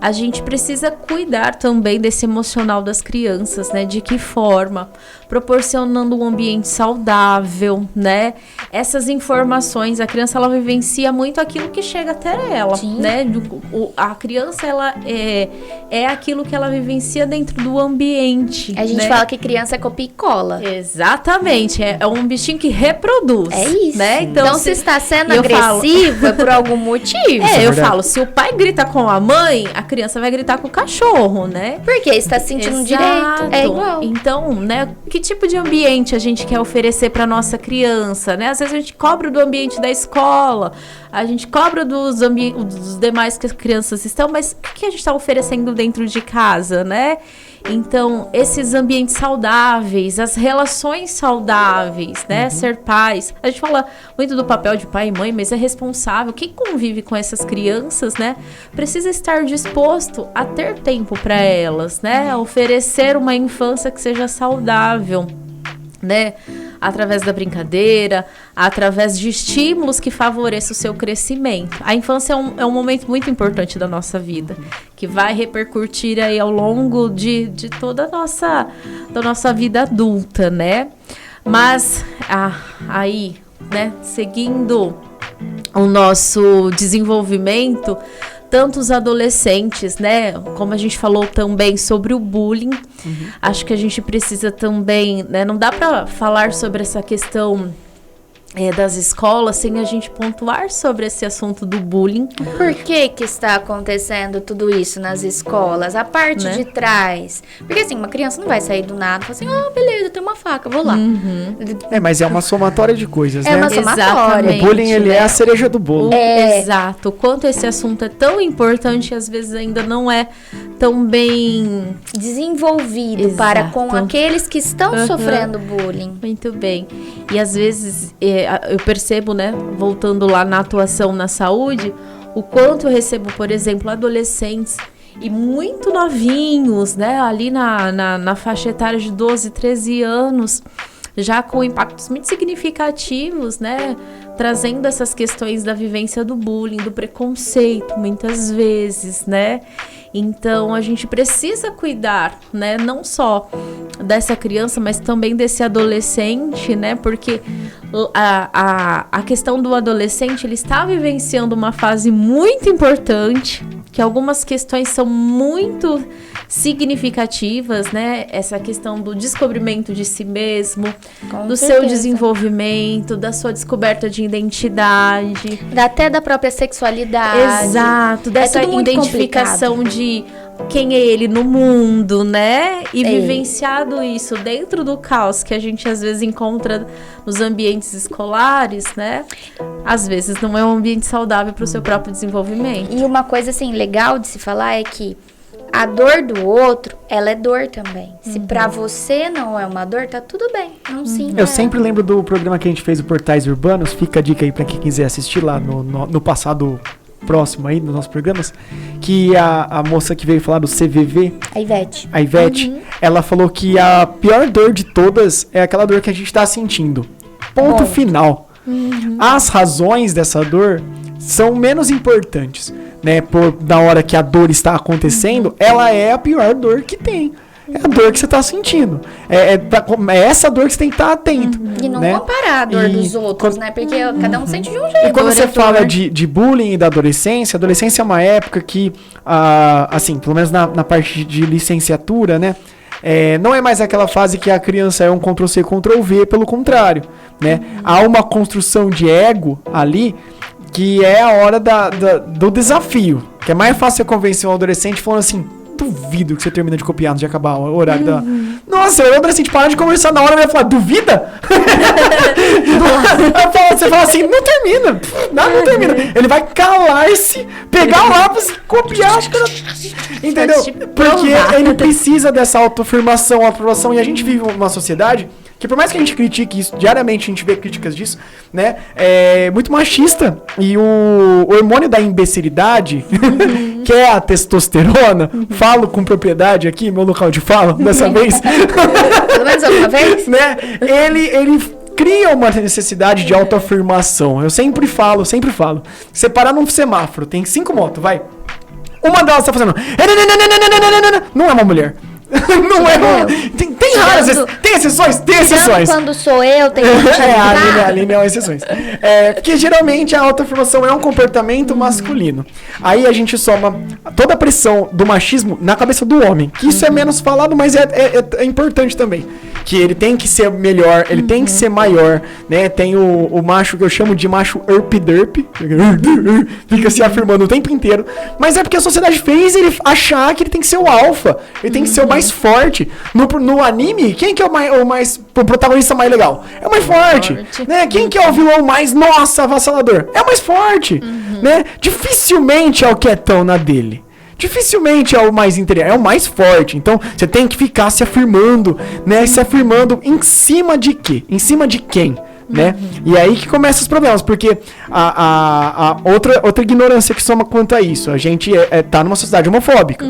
Speaker 3: A gente precisa cuidar também desse emocional das crianças, né? De que forma? Proporcionando um ambiente saudável, né? Essas informações, a criança, ela vivencia muito aquilo que chega até ela,
Speaker 2: Sim.
Speaker 3: né? A criança, ela é aquilo que ela vivencia dentro do ambiente.
Speaker 2: A gente
Speaker 3: né?
Speaker 2: fala que criança é copia e cola.
Speaker 3: Exatamente, é um bichinho que reproduz.
Speaker 2: É isso.
Speaker 3: Né?
Speaker 2: Então, se está sendo
Speaker 3: eu falo-
Speaker 2: agressivo, é por algum motivo.
Speaker 3: eu
Speaker 1: verdade.
Speaker 3: falo, se o pai grita com a mãe, a criança vai gritar com o cachorro, né?
Speaker 2: Porque está se sentindo um direito. É igual.
Speaker 3: Então, né, que tipo de ambiente a gente quer oferecer para nossa criança, né? Às vezes a gente cobra do ambiente da escola, a gente cobra dos demais que as crianças estão, mas o que a gente está oferecendo dentro de casa, né? Então, esses ambientes saudáveis, as relações saudáveis, né? Ser pais. A gente fala muito do papel de pai e mãe, mas é responsável. Quem convive com essas crianças, né? Precisa estar disposto a ter tempo para elas, né? A oferecer uma infância que seja saudável, né? Através da brincadeira, através de estímulos que favoreçam o seu crescimento. A infância é um momento muito importante da nossa vida, que vai repercutir aí ao longo de toda da nossa vida adulta, né? Mas, aí, né, seguindo o nosso desenvolvimento, tantos adolescentes, né? Como a gente falou também sobre o bullying, acho que a gente precisa também, né? Não dá para falar sobre essa questão das escolas sem a gente pontuar sobre esse assunto do bullying.
Speaker 2: Por que está acontecendo tudo isso nas escolas? A parte de trás. Porque assim, uma criança não vai sair do nada e falar assim, beleza, tem uma faca, vou lá.
Speaker 1: Mas é uma somatória de coisas, né?
Speaker 2: É uma somatória.
Speaker 1: O bullying, ele é a cereja do bolo.
Speaker 3: Exato. O quanto esse assunto é tão importante, às vezes ainda não é tão bem
Speaker 2: desenvolvido para com aqueles que estão sofrendo bullying.
Speaker 3: Muito bem. E às vezes eu percebo, né, voltando lá na atuação na saúde, o quanto eu recebo, por exemplo, adolescentes e muito novinhos, né, ali na faixa etária de 12, 13 anos, já com impactos muito significativos, né, trazendo essas questões da vivência do bullying, do preconceito, muitas vezes, né. Então, a gente precisa cuidar, né, não só dessa criança, mas também desse adolescente, né, porque a questão do adolescente, ele está vivenciando uma fase muito importante, que algumas questões são muito significativas, né, essa questão do descobrimento de si mesmo, do seu desenvolvimento, da sua descoberta de identidade.
Speaker 2: Até da própria sexualidade.
Speaker 3: Exato, dessa identificação de quem é ele no mundo, né? E vivenciado isso dentro do caos que a gente às vezes encontra nos ambientes escolares, né? Às vezes não é um ambiente saudável para o seu próprio desenvolvimento.
Speaker 2: E uma coisa assim legal de se falar é que a dor do outro, ela é dor também. Se pra você não é uma dor, tá tudo bem. Não sinta.
Speaker 1: Eu sempre lembro do programa que a gente fez, o Portais Urbanos. Fica a dica aí pra quem quiser assistir lá no passado próximo aí, nos nossos programas. Que a moça que veio falar do CVV,
Speaker 2: a Ivete,
Speaker 1: ela falou que a pior dor de todas é aquela dor que a gente tá sentindo. Ponto final. As razões dessa dor são menos importantes, né? Na hora que a dor está acontecendo, ela é a pior dor que tem. É a dor que você está sentindo. É essa dor que você tem que estar atento.
Speaker 2: E não
Speaker 1: né?
Speaker 2: comparar a dor dos outros, né? Porque cada um sente de um jeito.
Speaker 1: E quando você fala de bullying e da adolescência, a adolescência é uma época que, assim, pelo menos na parte de licenciatura, né? Não é mais aquela fase que a criança é um Ctrl-C, Ctrl-V, pelo contrário, né? Há uma construção de ego ali que é a hora do desafio. Que é mais fácil você convencer um adolescente falando assim, duvido que você termina de copiar antes de acabar o horário da... Nossa, o adolescente para de conversar na hora e vai falar, duvida? Você fala assim, não termina. Não termina. Ele vai calar-se, pegar o lápis e copiar. Entendeu? Porque ele precisa dessa autoafirmação, aprovação. E a gente vive uma sociedade que, por mais que a gente critique isso, diariamente a gente vê críticas disso, né? É muito machista. E o hormônio da imbecilidade, que é a testosterona, falo com propriedade aqui, meu local de fala, dessa vez.
Speaker 2: Pelo menos alguma vez?
Speaker 1: Né? Ele cria uma necessidade de autoafirmação. Eu sempre falo. Você parar num semáforo, tem 5 motos, vai. Uma delas tá fazendo... Não é uma mulher. Não é uma... Tem raras... Tem exceções? Tem exceções.
Speaker 2: Quando sou eu, tem que
Speaker 1: a Aline é uma exceções. Porque geralmente a autoafirmação é um comportamento masculino. Aí a gente soma toda a pressão do machismo na cabeça do homem. Que isso é menos falado, mas é importante também. Que ele tem que ser melhor, ele tem que ser maior, né? Tem o macho que eu chamo de macho derp, fica se afirmando o tempo inteiro. Mas é porque a sociedade fez ele achar que ele tem que ser o alfa, ele tem que ser o mais forte. No anime, quem que é o protagonista mais legal? É o mais forte. Né? Quem que é o vilão mais, nossa, avassalador? É o mais forte. Né? Dificilmente é o quietão na dele. Dificilmente é o mais interior, é o mais forte. Então, você tem que ficar se afirmando, né? Se afirmando em cima de quê? Em cima de quem? Né? E aí que começam os problemas, porque a outra ignorância que soma quanto a isso, a gente tá numa sociedade homofóbica.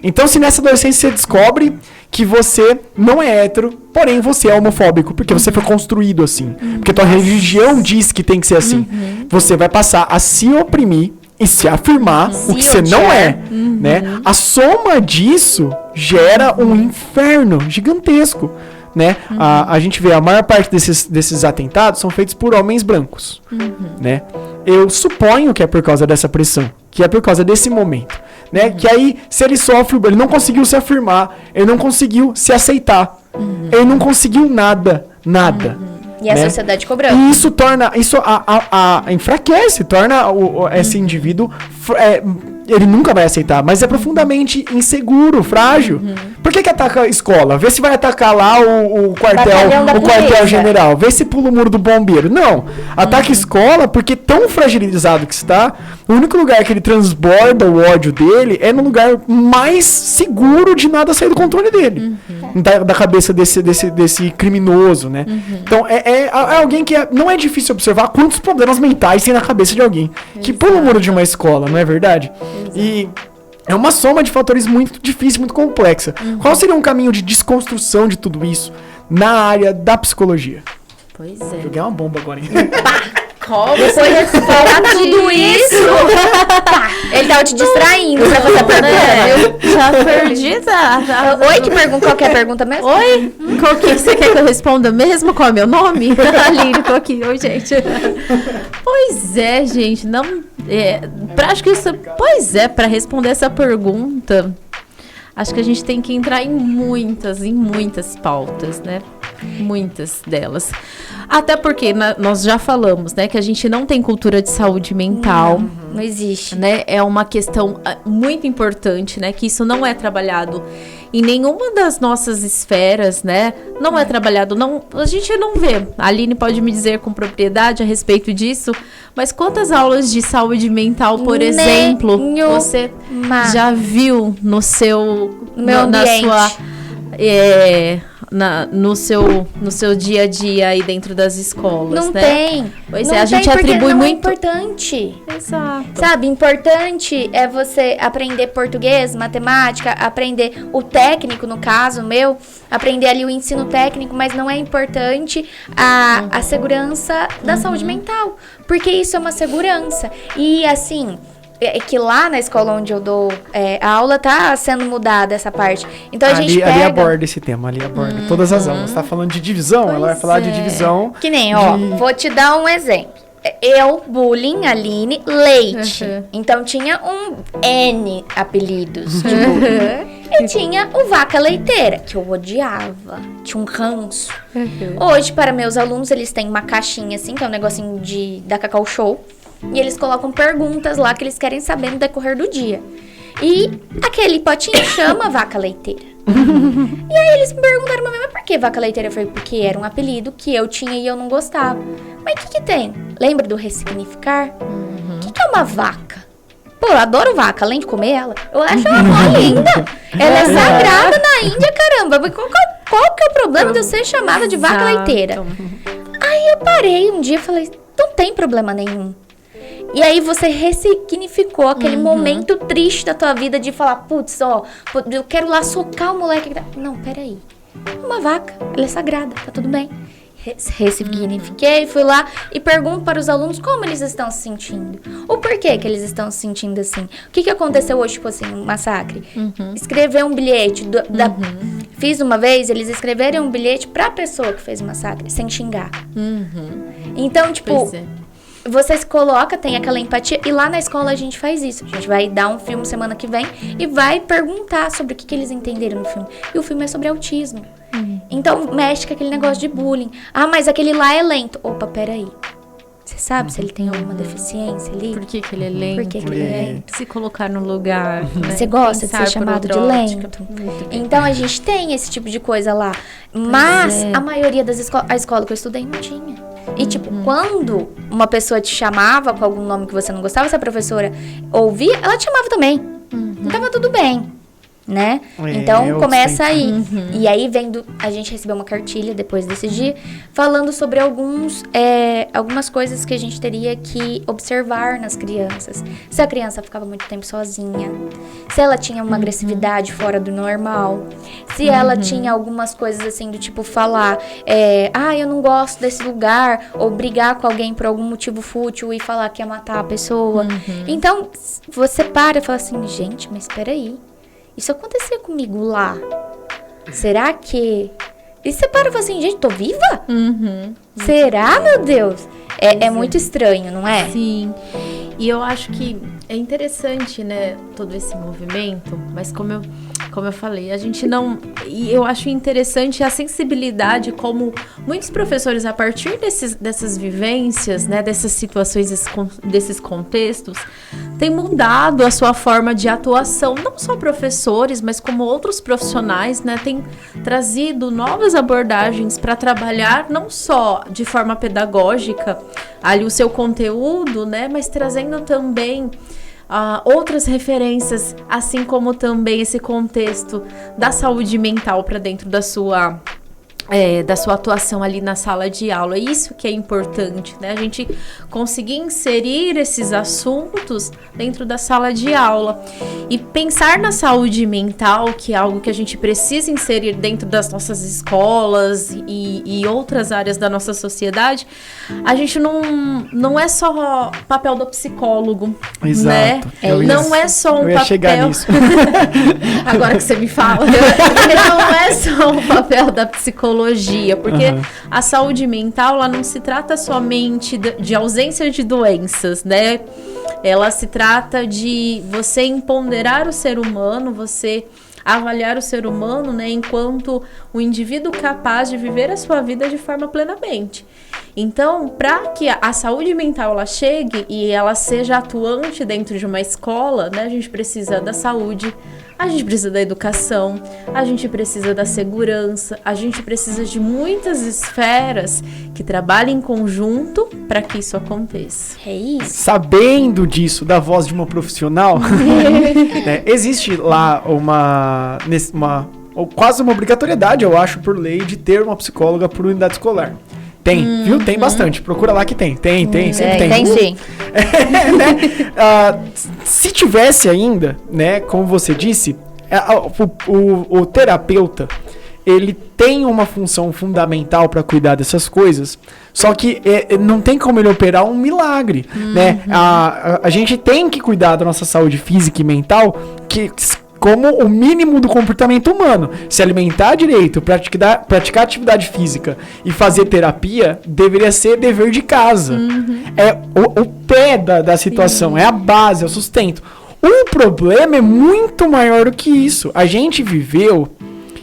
Speaker 1: Então, se nessa adolescência você descobre que você não é hétero, porém você é homofóbico, porque você foi construído assim, porque tua religião diz que tem que ser assim, você vai passar a se oprimir e se afirmar o que você não é, né? A soma disso gera um inferno gigantesco, né? A gente vê a maior parte desses atentados são feitos por homens brancos, né? Eu suponho que é por causa dessa pressão, que é por causa desse momento, né? Que aí, se ele sofre, ele não conseguiu se afirmar, ele não conseguiu se aceitar, ele não conseguiu nada.
Speaker 2: E a
Speaker 1: né?
Speaker 2: sociedade cobrando.
Speaker 1: E isso torna, enfraquece, torna esse indivíduo, ele nunca vai aceitar, mas é profundamente inseguro, frágil. Por que ataca a escola? Vê se vai atacar lá o quartel general, vê se pula o muro do bombeiro. Não, ataca a escola porque tão fragilizado que está, o único lugar que ele transborda o ódio dele é no lugar mais seguro de nada sair do controle dele, da cabeça desse criminoso, né? Então é alguém que não é difícil observar quantos problemas mentais tem na cabeça de alguém que pula o muro de uma escola, não é verdade? E é uma soma de fatores muito difícil, muito complexa. Qual seria um caminho de desconstrução de tudo isso na área da psicologia?
Speaker 3: Pois é.
Speaker 1: Joguei uma bomba agora, hein?
Speaker 2: Depois de falar tudo isso, ele tava te distraindo pra fazer a pergunta, viu?
Speaker 3: Já perdi,
Speaker 2: Oi, qual que é a pergunta mesmo?
Speaker 3: Oi? Qual que você quer que eu responda mesmo? Qual é o meu nome? Aline, tô aqui. Oi, gente. Pois é, gente. Não, acho que isso... Pois é, pra responder essa pergunta, acho que a gente tem que entrar em muitas pautas, né? Muitas delas. Até porque nós já falamos, né, que a gente não tem cultura de saúde mental.
Speaker 2: Não existe.
Speaker 3: Né? É uma questão muito importante, né? Que isso não é trabalhado em nenhuma das nossas esferas, né? Não é trabalhado, a gente não vê. A Aline pode me dizer com propriedade a respeito disso, mas quantas aulas de saúde mental, por exemplo, você já viu no seu... na sua... no seu dia a dia aí dentro das escolas,
Speaker 2: não
Speaker 3: né?
Speaker 2: Tem.
Speaker 3: Pois
Speaker 2: não
Speaker 3: é, a gente
Speaker 2: tem,
Speaker 3: atribui
Speaker 2: não
Speaker 3: muito...
Speaker 2: é importante.
Speaker 3: Exato.
Speaker 2: Sabe, importante é você aprender português, matemática, aprender o técnico, no caso meu, aprender ali o ensino técnico, mas não é importante a segurança da saúde mental, porque isso é uma segurança. E assim... É que lá na escola onde eu dou a aula tá sendo mudada essa parte. Então a gente pega...
Speaker 1: Ali aborda esse tema, ali aborda todas as aulas. Tá falando de divisão, ela vai falar de divisão.
Speaker 2: Que nem, vou te dar um exemplo. Eu, bullying, Aline, leite. Então tinha um N apelidos de bullying. E tinha o vaca leiteira, que eu odiava. Tinha um ranço. Hoje, para meus alunos, eles têm uma caixinha assim, que é um negocinho da Cacau Show. E eles colocam perguntas lá que eles querem saber no decorrer do dia. E aquele potinho chama vaca leiteira. E aí eles me perguntaram, mas por que vaca leiteira? Eu falei, porque era um apelido que eu tinha e eu não gostava. Mas o que tem? Lembra do ressignificar? O que é uma vaca? Pô, eu adoro vaca, além de comer ela. Eu acho ela mó linda. Ela é sagrada na Índia, caramba. Qual que é o problema de eu ser chamada de vaca leiteira? Aí eu parei um dia e falei, não tem problema nenhum. E aí você ressignificou aquele momento triste da tua vida de falar, putz, eu quero lá socar o moleque. Não, peraí. Uma vaca, ela é sagrada, tá tudo bem. Ressignifiquei, fui lá e pergunto para os alunos como eles estão se sentindo. O porquê que eles estão se sentindo assim. O que aconteceu hoje, tipo assim, um massacre? Escrever um bilhete. Fiz uma vez, eles escreveram um bilhete pra pessoa que fez o massacre, sem xingar. Então, tipo... Você se coloca, tem aquela empatia, e lá na escola a gente faz isso. A gente vai dar um filme semana que vem e vai perguntar sobre o que eles entenderam no filme. E o filme é sobre autismo. Então, mexe com aquele negócio de bullying. Ah, mas aquele lá é lento. Opa, peraí. Você sabe se ele tem alguma deficiência ali?
Speaker 3: Por que ele é lento?
Speaker 2: Por que ele é lento?
Speaker 3: Se colocar no lugar. Né?
Speaker 2: Você gosta de ser chamado de lento? Então, a gente tem esse tipo de coisa lá. Mas a maioria das escolas... A escola que eu estudei não tinha. E, tipo, quando uma pessoa te chamava com algum nome que você não gostava, se a professora ouvia, ela te chamava também. Então, tava tudo bem, né? Então, começa aí. E aí, a gente recebeu uma cartilha depois desse dia, falando sobre algumas coisas que a gente teria que observar nas crianças. Se a criança ficava muito tempo sozinha, se ela tinha uma agressividade fora do normal, se ela tinha algumas coisas assim do tipo falar, eu não gosto desse lugar, ou brigar com alguém por algum motivo fútil e falar que ia matar a pessoa. Então, você para e fala assim, gente, mas peraí, isso acontecia comigo lá. Será que... E você para e fala assim, gente, tô viva? Será, meu Deus? É muito estranho, não é?
Speaker 3: Sim. E eu acho que É interessante, né, todo esse movimento, mas como eu falei, a gente não... E eu acho interessante a sensibilidade como muitos professores, a partir dessas vivências, né, dessas situações, desses contextos, têm mudado a sua forma de atuação. Não só professores, mas como outros profissionais, né, têm trazido novas abordagens para trabalhar não só de forma pedagógica ali o seu conteúdo, né, mas trazendo também outras referências, assim como também esse contexto da saúde mental para dentro da sua atuação ali na sala de aula. Isso que é importante, né? A gente conseguir inserir esses assuntos dentro da sala de aula. E pensar na saúde mental, que é algo que a gente precisa inserir dentro das nossas escolas e outras áreas da nossa sociedade, a gente não é só papel do psicólogo,
Speaker 1: Exato.
Speaker 3: Né? Não é só um papel...
Speaker 1: chegar nisso.
Speaker 3: Agora que você me fala. Não é só um papel da psicologia, porque a saúde mental, ela não se trata somente de ausência de doenças, né? Ela se trata de você empoderar o ser humano, você avaliar o ser humano, né, enquanto um indivíduo capaz de viver a sua vida de forma plenamente. Então, para que a saúde mental ela chegue e ela seja atuante dentro de uma escola, né, a gente precisa da saúde, a gente precisa da educação, a gente precisa da segurança, a gente precisa de muitas esferas que trabalhem em conjunto para que isso aconteça.
Speaker 2: É isso.
Speaker 1: Sabendo disso, da voz de uma profissional, né, existe lá quase uma obrigatoriedade, eu acho, por lei, de ter uma psicóloga por unidade escolar. Tem, viu? Tem bastante. Procura lá que tem. Tem, sempre tem.
Speaker 2: Tem sim.
Speaker 1: Né? Se tivesse ainda, né, como você disse, o terapeuta, ele tem uma função fundamental para cuidar dessas coisas, só que não tem como ele operar um milagre, né? A gente tem que cuidar da nossa saúde física e mental, como o mínimo do comportamento humano. Se alimentar direito, praticar atividade física e fazer terapia, deveria ser dever de casa. É o pé da situação, é a base, é o sustento. O problema é muito maior do que isso. A gente viveu,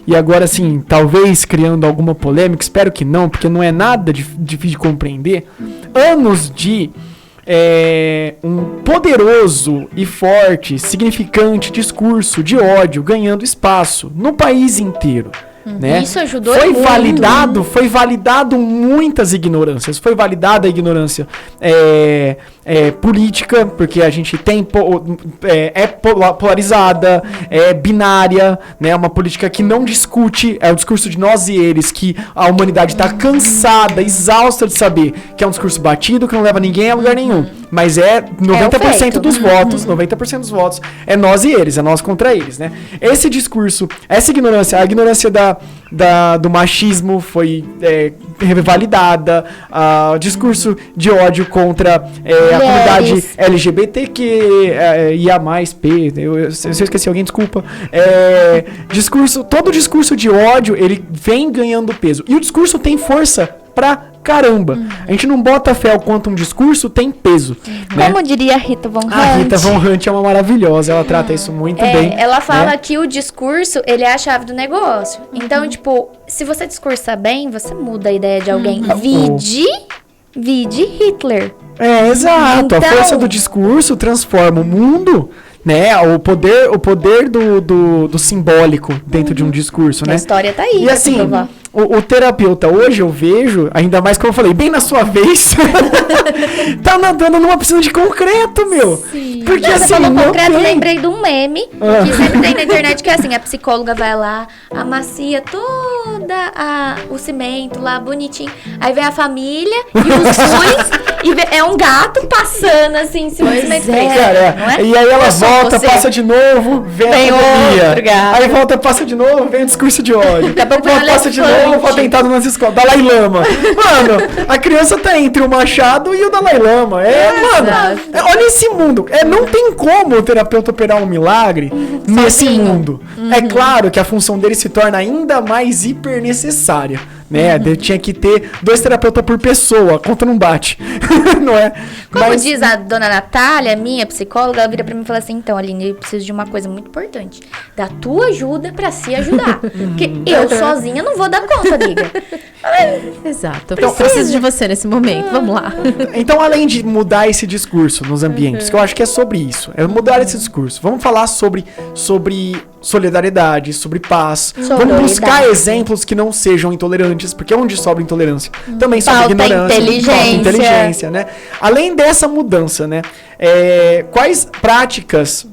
Speaker 1: e agora assim, talvez criando alguma polêmica, espero que não, porque não é nada difícil de compreender, anos de... um poderoso e forte, significante discurso de ódio ganhando espaço no país inteiro. Né? Isso ajudou muito. Foi validado muitas ignorâncias. Foi validada a ignorância política, porque a gente tem polarizada, binária, né? Uma política que não discute, é o discurso de nós e eles, que a humanidade está cansada, exausta de saber que é um discurso batido, que não leva ninguém a lugar nenhum. Mas 90% dos votos, 90% dos votos é nós e eles, é nós contra eles, né? Esse discurso, essa ignorância, a ignorância do machismo foi revalidada, o discurso de ódio contra a comunidade LGBTQIA+, se eu esqueci alguém, desculpa. Todo discurso de ódio, ele vem ganhando peso. E o discurso tem força pra caramba. A gente não bota fé o quanto um discurso tem peso. Né?
Speaker 2: Como diria a Rita Von Hunt.
Speaker 1: A Rita Von Hunt é uma maravilhosa, ela trata isso muito bem.
Speaker 2: Ela fala que o discurso, ele é a chave do negócio. Então, tipo, se você discursa bem, você muda a ideia de alguém. Vide Hitler.
Speaker 1: Exato.
Speaker 2: Então,
Speaker 1: a força do discurso transforma o mundo, né? O poder do simbólico dentro de um discurso, né?
Speaker 2: A história tá aí.
Speaker 1: E assim, o terapeuta hoje eu vejo, ainda mais como eu falei, bem na sua vez, tá nadando numa piscina de concreto, meu.
Speaker 2: Sim.
Speaker 1: Porque
Speaker 2: você falou concreto, eu lembrei de um meme que sempre tem na internet, que é assim, a psicóloga vai lá, amacia toda o cimento lá, bonitinho. Aí vem a família e os fluidos, e é um gato passando assim, em cima do cimento.
Speaker 1: Cara, e aí ela volta, passa de novo, vem a pandemia. Aí volta, passa de novo, vem o discurso de ódio. Passa de novo, o atentado nas escolas. Dalai Lama. Mano, a criança tá entre o Machado e o Dalai Lama. Olha esse mundo. Não tem como o terapeuta operar um milagre nesse mundo. É claro que a função dele se torna ainda mais hiper necessária, né? Tinha que ter 2 terapeutas por pessoa, a conta não bate, não é?
Speaker 2: Como diz a dona Natália, minha psicóloga, ela vira pra mim e fala assim, então, Aline, eu preciso de uma coisa muito importante, da tua ajuda pra se ajudar, porque eu sozinha não vou dar conta, amiga.
Speaker 3: Exato, eu preciso de você nesse momento, vamos lá.
Speaker 1: Então, além de mudar esse discurso nos ambientes, que eu acho que é sobre isso, é mudar esse discurso, vamos falar sobre solidariedade, sobre paz, vamos buscar exemplos que não sejam intolerantes, porque onde sobra intolerância, também sobra ignorância, falta inteligência, né? Além dessa mudança, né? Quais práticas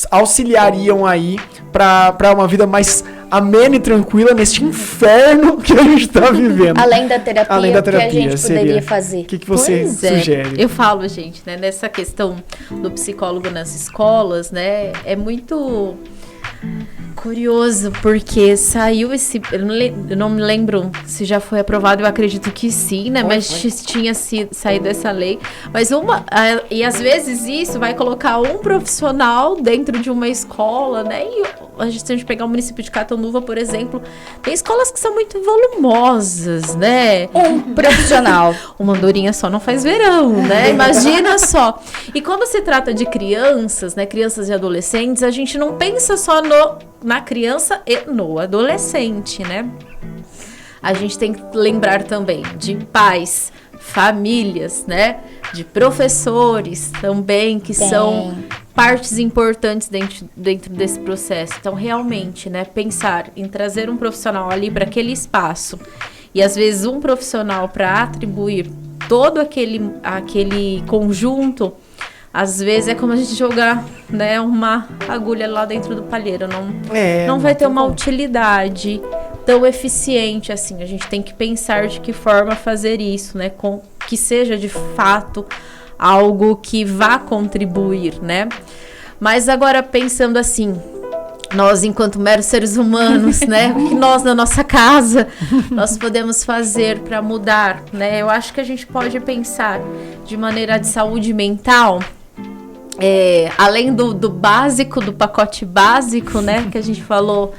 Speaker 1: auxiliariam aí para uma vida mais amena e tranquila neste inferno que a gente tá vivendo?
Speaker 2: Além da terapia, que a gente poderia fazer.
Speaker 1: O que você sugere?
Speaker 3: Eu falo, gente, né, nessa questão do psicólogo nas escolas, né, é muito curioso, porque saiu esse... Eu não me lembro se já foi aprovado, eu acredito que sim, né? Mas tinha saído essa lei. Mas e às vezes isso vai colocar um profissional dentro de uma escola, né? E se a gente pegar o município de Catanduva, por exemplo, tem escolas que são muito volumosas, né?
Speaker 2: Um profissional.
Speaker 3: Uma andorinha só não faz verão, né? Imagina só. E quando se trata de crianças, né? Crianças e adolescentes, a gente não pensa só na criança e no adolescente, né? A gente tem que lembrar também de pais, famílias, né? De professores também, que são partes importantes dentro desse processo. Então, realmente, né? Pensar em trazer um profissional ali para aquele espaço e, às vezes, um profissional para atribuir todo aquele conjunto. Às vezes é como a gente jogar, né, uma agulha lá dentro do palheiro. Não vai ter uma utilidade tão eficiente assim. A gente tem que pensar de que forma fazer isso, né? Que seja de fato algo que vá contribuir, né? Mas agora pensando assim, nós enquanto meros seres humanos, né? O que nós na nossa casa nós podemos fazer para mudar, né? Eu acho que a gente pode pensar de maneira de saúde mental. Além do básico, do pacote básico, né, que a gente falou,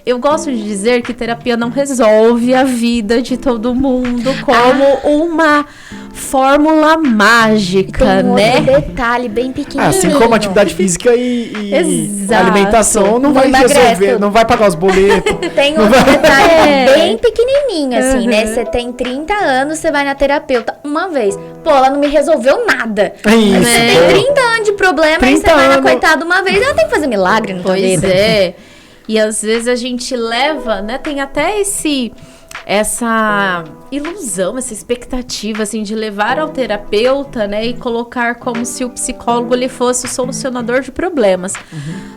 Speaker 3: eu gosto de dizer que terapia não resolve a vida de todo mundo como uma fórmula mágica,
Speaker 2: tem um
Speaker 3: né?
Speaker 2: outro detalhe bem pequenininho.
Speaker 1: Assim como atividade física e alimentação não vai resolver, não vai pagar os boletos.
Speaker 2: Tem um detalhe bem pequenininho, assim, né? Você tem 30 anos, você vai na terapeuta uma vez. Pô, ela não me resolveu nada.
Speaker 1: Isso.
Speaker 2: Você tem 30 anos de problema, aí você vai na coitada uma vez, ela tem que fazer milagre na tua vida.
Speaker 3: Pois é. E às vezes a gente leva, né? Tem até essa ilusão, essa expectativa, assim, de levar ao terapeuta, né, e colocar como se o psicólogo ele fosse o solucionador de problemas.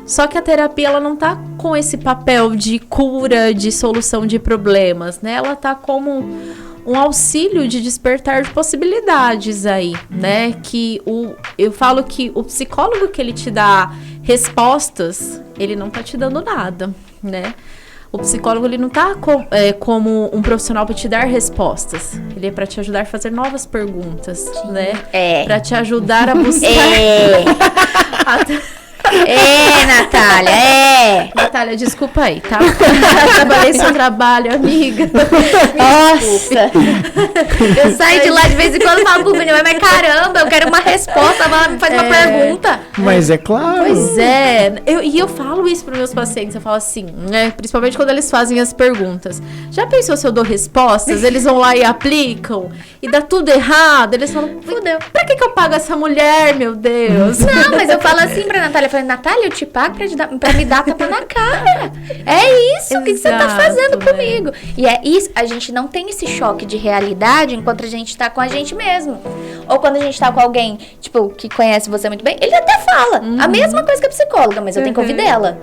Speaker 3: Só que a terapia, ela não tá com esse papel de cura, de solução de problemas, né? Ela tá como um auxílio de despertar de possibilidades aí, né? Que eu falo que o psicólogo que ele te dá respostas, ele não tá te dando nada, né? O psicólogo, ele não tá como um profissional para te dar respostas. Ele é para te ajudar a fazer novas perguntas, né? Para te ajudar a buscar...
Speaker 2: Natália,
Speaker 3: Natália, desculpa aí, tá? Trabalhei seu trabalho, amiga.
Speaker 2: Nossa! Eu saio de lá de vez em quando e falo pro menino, mas caramba, eu quero uma resposta, faz uma pergunta.
Speaker 1: Mas é claro.
Speaker 3: Pois é. Eu falo isso para meus pacientes, eu falo assim, né? Principalmente quando eles fazem as perguntas. Já pensou se eu dou respostas? Eles vão lá e aplicam e dá tudo errado. Eles falam, fudeu. Pra que eu pago essa mulher, meu Deus?
Speaker 2: Não, mas eu falo assim pra Natália, eu falei, Natália, eu te pago pra me dar tapa na cara. É isso. O que você tá fazendo comigo? E é isso, a gente não tem esse choque de realidade enquanto a gente tá com a gente mesmo. Ou quando a gente tá com alguém, tipo, que conhece você muito bem, ele até fala a mesma coisa que a psicóloga, mas eu tenho que ouvir dela.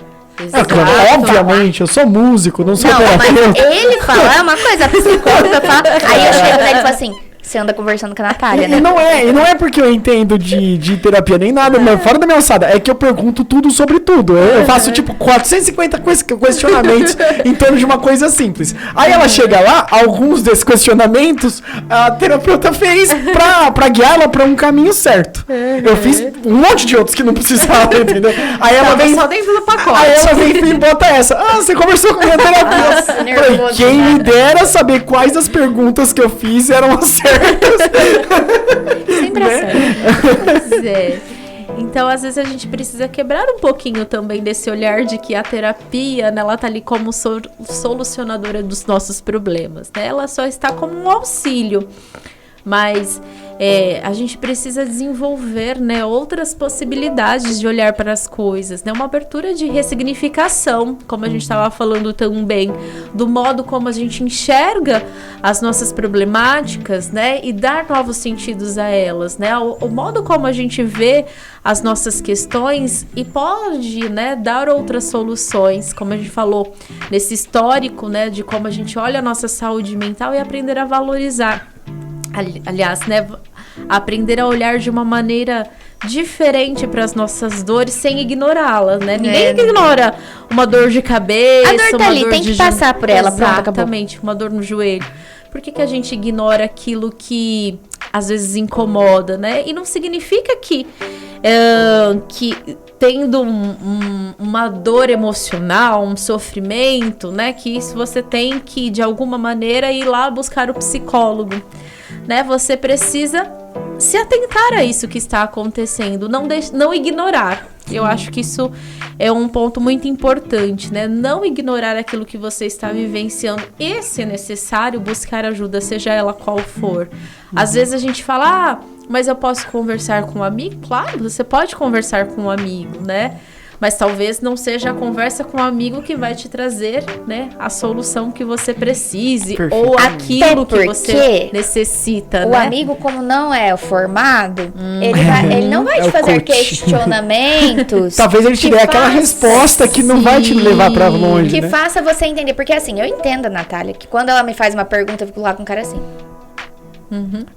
Speaker 1: Claro, obviamente, eu sou músico, não sou terapeuta.
Speaker 2: Mas ele fala uma coisa, a psicóloga fala. Aí eu chego nele e falo assim, Você anda conversando com a Natália,
Speaker 1: E
Speaker 2: né?
Speaker 1: não é porque eu entendo de terapia nem nada, mas fora da minha alçada. É que eu pergunto tudo sobre tudo. Eu faço, tipo, 450 questionamentos em torno de uma coisa simples. Aí ela chega lá, alguns desses questionamentos a terapeuta fez pra guiar ela pra um caminho certo. Eu fiz um monte de outros que não precisava, entendeu? Aí ela vem...
Speaker 3: Só dentro do pacote.
Speaker 1: Aí ela vem e bota essa. Ah, você conversou com a minha terapeuta.
Speaker 2: Nossa,
Speaker 1: Falei,
Speaker 2: nervoso,
Speaker 1: quem me
Speaker 2: nada.
Speaker 1: dera saber quais das perguntas que eu fiz eram as certas.
Speaker 2: Sempre
Speaker 1: Né?
Speaker 2: acerta.
Speaker 3: Pois é. Então, às vezes, a gente precisa quebrar um pouquinho também desse olhar de que a terapia, né, ela tá ali como solucionadora dos nossos problemas, né? Ela só está como um auxílio. Mas a gente precisa desenvolver, né, outras possibilidades de olhar para as coisas, né? Uma abertura de ressignificação, como a gente estava falando também, do modo como a gente enxerga as nossas problemáticas, né? E dar novos sentidos a elas, né? O modo como a gente vê as nossas questões e pode, né, dar outras soluções, como a gente falou, nesse histórico, né, de como a gente olha a nossa saúde mental e aprender a valorizar. Aliás, né, aprender a olhar de uma maneira diferente para as nossas dores sem ignorá-las, né? Ninguém ignora uma dor de cabeça,
Speaker 2: A dor tá
Speaker 3: uma
Speaker 2: ali,
Speaker 3: dor
Speaker 2: tem
Speaker 3: de
Speaker 2: que passar por ela, pronto, acabou.
Speaker 3: Exatamente, uma dor no joelho. Por que a gente ignora aquilo que às vezes incomoda, né? E não significa que tendo uma dor emocional, um sofrimento, né? Que isso você tem que, de alguma maneira, ir lá buscar o psicólogo, né? Você precisa se atentar a isso que está acontecendo, não ignorar. Eu acho que isso é um ponto muito importante, né? Não ignorar aquilo que você está vivenciando e, se necessário, buscar ajuda, seja ela qual for. Às vezes a gente fala, mas eu posso conversar com um amigo? Claro, você pode conversar com um amigo, né? Mas talvez não seja a conversa com um amigo que vai te trazer, né, a solução que você precise.
Speaker 1: Perfeito.
Speaker 3: Ou aquilo que
Speaker 2: porque
Speaker 3: você necessita,
Speaker 2: O
Speaker 3: né?
Speaker 2: amigo, como não é formado, ele não vai
Speaker 1: É
Speaker 2: te
Speaker 1: o
Speaker 2: fazer
Speaker 1: coach.
Speaker 2: questionamentos.
Speaker 1: Talvez ele te
Speaker 2: que
Speaker 1: dê aquela
Speaker 2: faça-
Speaker 1: resposta que não vai te levar pra longe,
Speaker 2: Que
Speaker 1: né?
Speaker 2: faça você entender. Porque assim, eu entendo a Natália, que quando ela me faz uma pergunta, eu fico lá com o cara assim.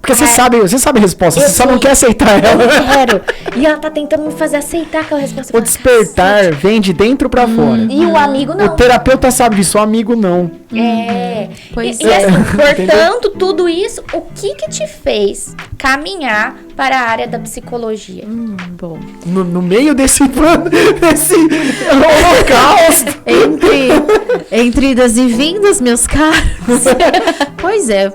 Speaker 1: Porque você sabe a resposta,
Speaker 2: Eu
Speaker 1: você só não
Speaker 2: sei.
Speaker 1: quer aceitar
Speaker 2: Eu
Speaker 1: ela.
Speaker 2: quero. E ela tá tentando me fazer aceitar aquela resposta.
Speaker 1: O despertar vem de dentro pra fora.
Speaker 2: E o amigo
Speaker 1: O
Speaker 2: não.
Speaker 1: terapeuta sabe disso, o amigo não.
Speaker 2: É.
Speaker 3: Pois
Speaker 2: e
Speaker 3: é.
Speaker 2: assim, portanto, tudo isso, o que te fez caminhar para a área da psicologia?
Speaker 3: Bom.
Speaker 1: No meio desse holocausto.
Speaker 3: Entre idas e vindas, meus caros. Pois é.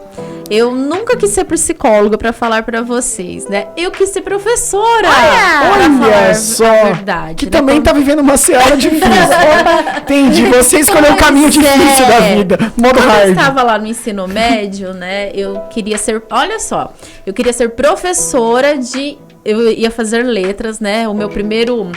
Speaker 3: Eu nunca quis ser psicóloga pra falar pra vocês, né? Eu quis ser professora. pra falar
Speaker 1: Olha só.
Speaker 3: a verdade.
Speaker 1: Que
Speaker 3: né?
Speaker 1: também tá vivendo uma seara difícil. Entendi. Você escolheu o caminho difícil da vida. Modo
Speaker 3: Quando eu
Speaker 1: hard.
Speaker 3: estava lá no ensino médio, né? Eu queria ser. Olha só. Eu queria ser professora de. Eu ia fazer letras, né? Meu primeiro.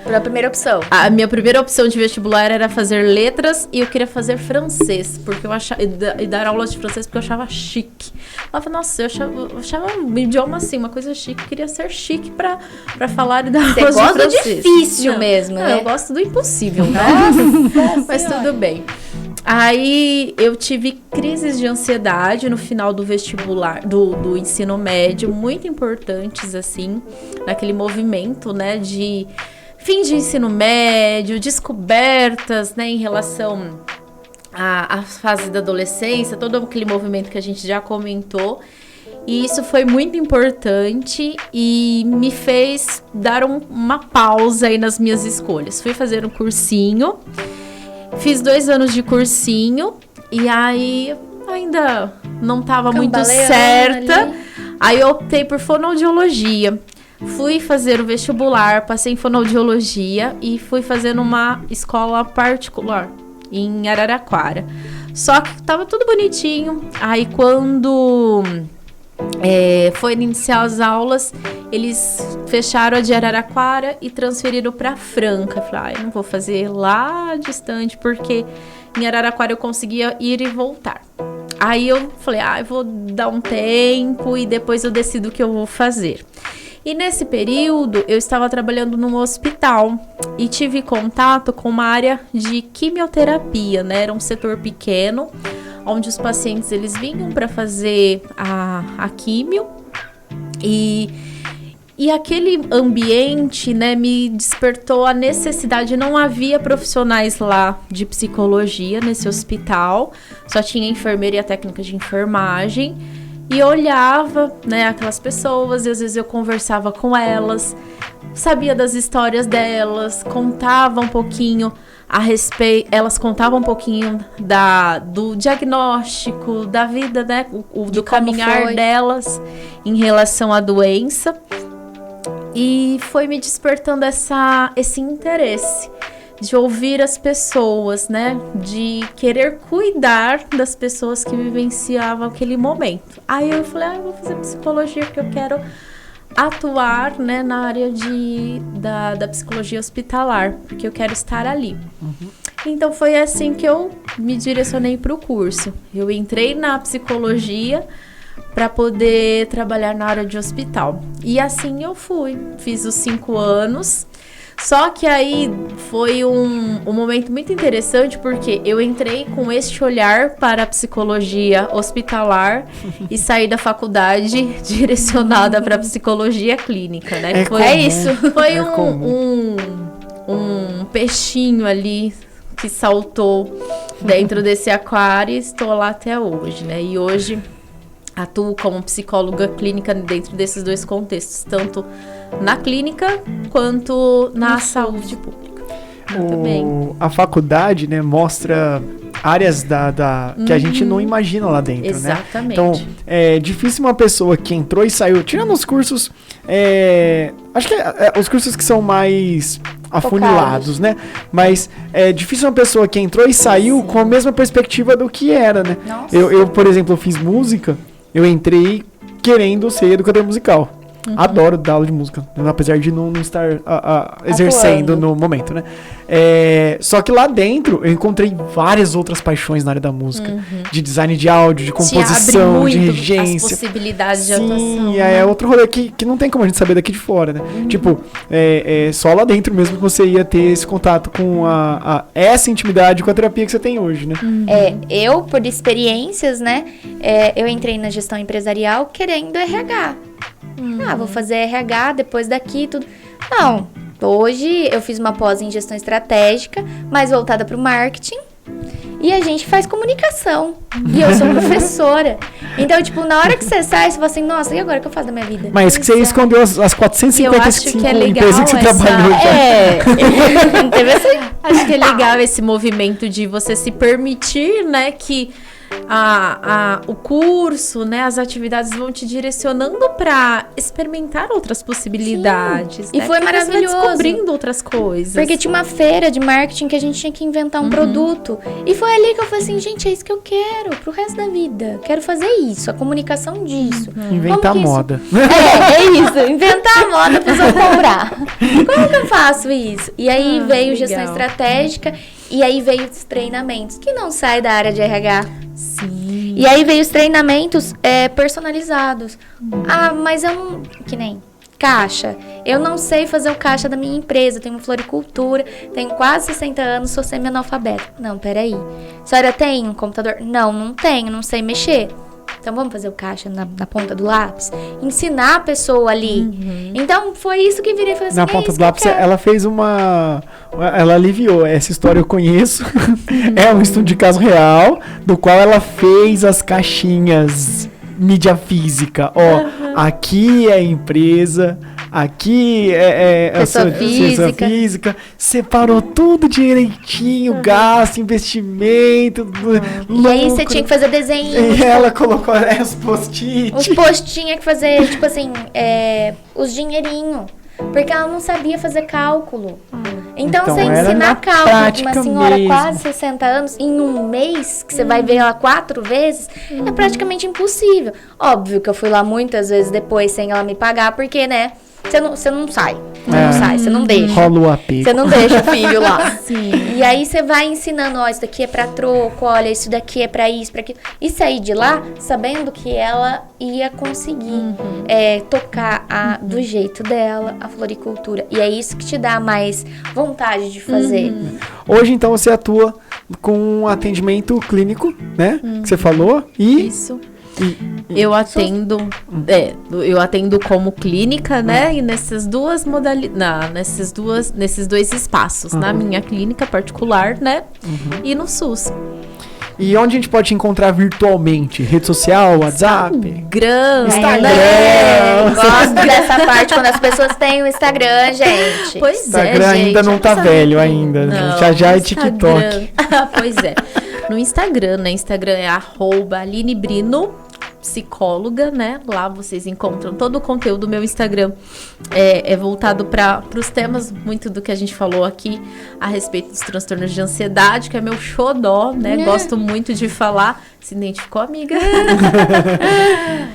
Speaker 2: Foi a primeira opção.
Speaker 3: A minha primeira opção de vestibular era fazer letras e eu queria fazer francês, porque eu achava, e dar aulas de francês porque eu achava chique. Eu falava, nossa, eu achava um idioma assim, uma coisa chique, eu queria ser chique pra falar e dar
Speaker 2: Você
Speaker 3: aulas de
Speaker 2: gosta do
Speaker 3: francês.
Speaker 2: difícil
Speaker 3: Não,
Speaker 2: mesmo,
Speaker 3: não,
Speaker 2: né?
Speaker 3: eu gosto do impossível, né? Mas tudo bem. Aí eu tive crises de ansiedade no final do vestibular, do ensino médio, muito importantes, assim, naquele movimento, né, de fim de ensino médio, descobertas, né, em relação à fase da adolescência, todo aquele movimento que a gente já comentou. E isso foi muito importante e me fez dar uma pausa aí nas minhas escolhas. Fui fazer um cursinho. Fiz 2 anos de cursinho e aí ainda não estava muito
Speaker 2: Cambaleando
Speaker 3: certa.
Speaker 2: ali.
Speaker 3: Aí eu optei por fonoaudiologia. Fui fazer o vestibular, passei em fonoaudiologia e fui fazer numa escola particular em Araraquara. Só que tava tudo bonitinho. Aí quando foi iniciar as aulas, eles fecharam a de Araraquara e transferiram para Franca. Falei, eu não vou fazer lá distante, porque em Araraquara eu conseguia ir e voltar. Aí eu falei, eu vou dar um tempo e depois eu decido o que eu vou fazer. E nesse período eu estava trabalhando num hospital e tive contato com uma área de quimioterapia, né? Era um setor pequeno, onde os pacientes eles vinham para fazer a químio e aquele ambiente, né, me despertou a necessidade. Não havia profissionais lá de psicologia nesse hospital, só tinha enfermeira e a técnica de enfermagem. E eu olhava, né, aquelas pessoas e às vezes eu conversava com elas, sabia das histórias delas, contava um pouquinho a respeito, elas contavam um pouquinho do diagnóstico, da vida, né, do caminhar delas em relação à doença. E foi me despertando esse interesse de ouvir as pessoas, né? De querer cuidar das pessoas que vivenciavam aquele momento. Aí eu falei, eu vou fazer psicologia porque eu quero atuar, né, na área da psicologia hospitalar, porque eu quero estar ali. Então foi assim que eu me direcionei para o curso. Eu entrei na psicologia para poder trabalhar na área de hospital. E assim eu fiz os 5 anos. Só que aí foi um momento muito interessante, porque eu entrei com este olhar para a psicologia hospitalar e saí da faculdade direcionada para a psicologia clínica, né? Foi um peixinho ali que saltou dentro desse aquário e estou lá até hoje, né? E hoje atuo como psicóloga clínica dentro desses 2 contextos, tanto na clínica quanto na saúde pública.
Speaker 1: A faculdade, né, mostra áreas que a gente não imagina lá dentro,
Speaker 3: exatamente,
Speaker 1: né? Então, é difícil uma pessoa que entrou e saiu, tirando os cursos, acho que os cursos que são mais afunilados, né? Mas é difícil uma pessoa que entrou e saiu com a mesma perspectiva do que era, né? Eu, por exemplo, eu fiz música, eu entrei querendo ser educador musical. Adoro dar aula de música, apesar de não estar exercendo no momento, né? Só que lá dentro eu encontrei várias outras paixões na área da música, de design de áudio, de composição, de regência.
Speaker 3: As possibilidades de atuação.
Speaker 1: Sim, é outro rolê que não tem como a gente saber daqui de fora, né? Tipo, só lá dentro mesmo que você ia ter esse contato com essa intimidade com a terapia que você tem hoje, né?
Speaker 2: Eu, por experiências, né? Eu entrei na gestão empresarial querendo RH. Vou fazer RH depois daqui tudo. Não, hoje eu fiz uma pós em gestão estratégica, mais voltada para o marketing. E a gente faz comunicação. E eu sou professora. Então, tipo, na hora que você sai, você fala assim, nossa, e agora o que eu faço da minha vida?
Speaker 1: Mas que você escondeu as 455 empresas que você trabalhou
Speaker 3: já. Acho que é legal esse movimento de você se permitir, né, que o curso, né, as atividades vão te direcionando para experimentar outras possibilidades.
Speaker 2: E
Speaker 3: né?
Speaker 2: foi maravilhoso.
Speaker 3: Você vai descobrindo outras coisas.
Speaker 2: Porque tinha uma feira de marketing que a gente tinha que inventar um produto. E foi ali que eu falei assim, gente, é isso que eu quero pro resto da vida. Quero fazer isso, a comunicação disso.
Speaker 1: Inventar moda.
Speaker 2: É isso, inventar a moda pra você comprar. Como que eu faço isso? E aí veio gestão estratégica. E aí veio os treinamentos, que não sai da área de RH.
Speaker 3: Sim.
Speaker 2: E aí veio os treinamentos personalizados. Mas eu não... Que nem caixa. Eu não sei fazer o caixa da minha empresa. Eu tenho floricultura, tenho quase 60 anos, sou semi-analfabeta. Não, peraí. A senhora tem um computador? Não tenho, não sei mexer. Então vamos fazer o caixa na ponta do lápis? Ensinar a pessoa ali. Então foi isso que virei e falei assim,
Speaker 1: na ponta do lápis, ela fez ela aliviou. Essa história eu conheço. É um estudo de caso real, do qual ela fez as caixinhas mídia física. Aqui é a empresa, aqui é a pessoa física. Separou tudo direitinho, gasto, investimento,
Speaker 2: lucro. E aí você tinha que fazer desenho.
Speaker 1: E ela colocou os post-it.
Speaker 2: Os post tinha que fazer, tipo assim, os dinheirinhos. Porque ela não sabia fazer cálculo. Então você ensinar cálculo de uma senhora quase 60 anos em um mês, que você vai ver ela 4 vezes, é praticamente impossível. Óbvio que eu fui lá muitas vezes depois sem ela me pagar, porque, né, você não sai. Você não deixa.
Speaker 1: Rola o apego.
Speaker 2: Você não deixa o filho lá.
Speaker 3: Sim.
Speaker 2: E aí você vai ensinando, isso daqui é pra troco, olha, isso daqui é pra isso, pra aquilo. E sair de lá sabendo que ela ia conseguir tocar do jeito dela a floricultura. E é isso que te dá mais vontade de fazer.
Speaker 1: Hoje, então, você atua com um atendimento clínico, né? Que você falou. E
Speaker 3: Isso. Eu atendo como clínica, né? E nessas duas modalidades, nesses dois espaços, na minha clínica particular, né? E no SUS.
Speaker 1: E onde a gente pode te encontrar virtualmente? Rede social, WhatsApp?
Speaker 3: Instagram.
Speaker 2: Gosto dessa parte quando as pessoas têm o Instagram, gente.
Speaker 3: Pois
Speaker 1: Instagram
Speaker 3: gente,
Speaker 1: ainda não tá
Speaker 3: essa-
Speaker 1: velho ainda.
Speaker 3: Não,
Speaker 1: Já é
Speaker 3: no
Speaker 1: TikTok.
Speaker 3: Instagram. Pois é. No Instagram, né? Instagram é @AlineBrino, psicóloga, né? Lá vocês encontram todo o conteúdo do meu Instagram. É voltado para os temas, muito do que a gente falou aqui a respeito dos transtornos de ansiedade, que é meu xodó, né? Gosto muito de falar. Se identificou, amiga?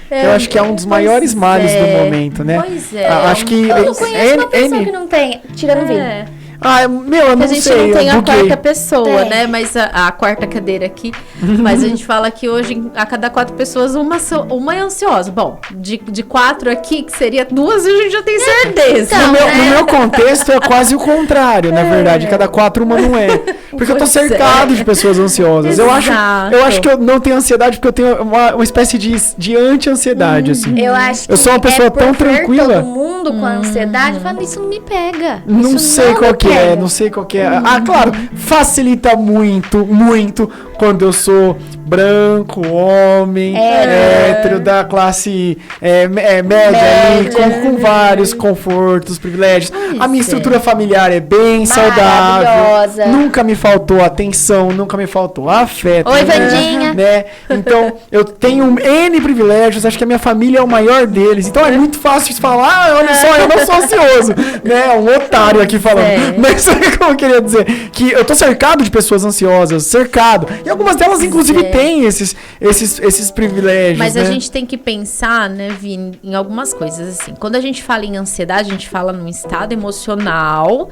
Speaker 1: Eu acho que é um dos maiores males do momento, né?
Speaker 3: Pois é.
Speaker 1: Acho que
Speaker 2: Eu não conheço uma pessoa que não tem, tirando o Vini.
Speaker 1: Ah, meu, eu não
Speaker 3: A gente
Speaker 1: sei.
Speaker 3: não tem
Speaker 1: eu
Speaker 3: a
Speaker 1: buguei.
Speaker 3: quarta pessoa,
Speaker 2: Tem.
Speaker 3: né? Mas a quarta cadeira aqui. Mas a gente fala que hoje, a cada 4 pessoas, uma é ansiosa. Bom, de 4 aqui, que seria 2, a gente já tem certeza.
Speaker 2: Então,
Speaker 1: No meu contexto é quase o contrário, na verdade. Cada 4 uma não é. Porque eu tô
Speaker 3: Pois
Speaker 1: cercado de pessoas ansiosas. Eu acho
Speaker 3: Exato.
Speaker 1: que eu não tenho ansiedade porque eu tenho uma espécie de anti-ansiedade, assim.
Speaker 2: Eu acho que
Speaker 1: Eu sou uma pessoa
Speaker 2: é por
Speaker 1: tão
Speaker 2: ver
Speaker 1: tranquila.
Speaker 2: todo mundo com ansiedade, falando, isso não me pega.
Speaker 1: Não
Speaker 2: isso
Speaker 1: sei
Speaker 2: não
Speaker 1: qual
Speaker 2: me
Speaker 1: que é,
Speaker 2: pega.
Speaker 1: não sei qual que é. Ah, claro, facilita muito, muito quando eu sou branco, homem, hétero, da classe média ali, com vários confortos, privilégios. A minha estrutura familiar é bem saudável.
Speaker 2: Maravilhosa.
Speaker 1: Nunca me faltou atenção, nunca me faltou afeto.
Speaker 2: Oi,
Speaker 1: né?
Speaker 2: Vandinha.
Speaker 1: Né? Então, eu tenho N privilégios, acho que a minha família é o maior deles. Então é muito fácil de falar, olha só, eu não sou ansioso. Né? Um otário aqui falando.
Speaker 3: É.
Speaker 1: Mas como eu queria dizer? Que eu tô cercado de pessoas ansiosas, cercado. E algumas delas, inclusive, têm esses privilégios.
Speaker 3: Mas
Speaker 1: né?
Speaker 3: a gente tem que pensar, né, Vini, em algumas coisas, assim. Quando a gente fala em ansiedade, a gente fala num estado emocional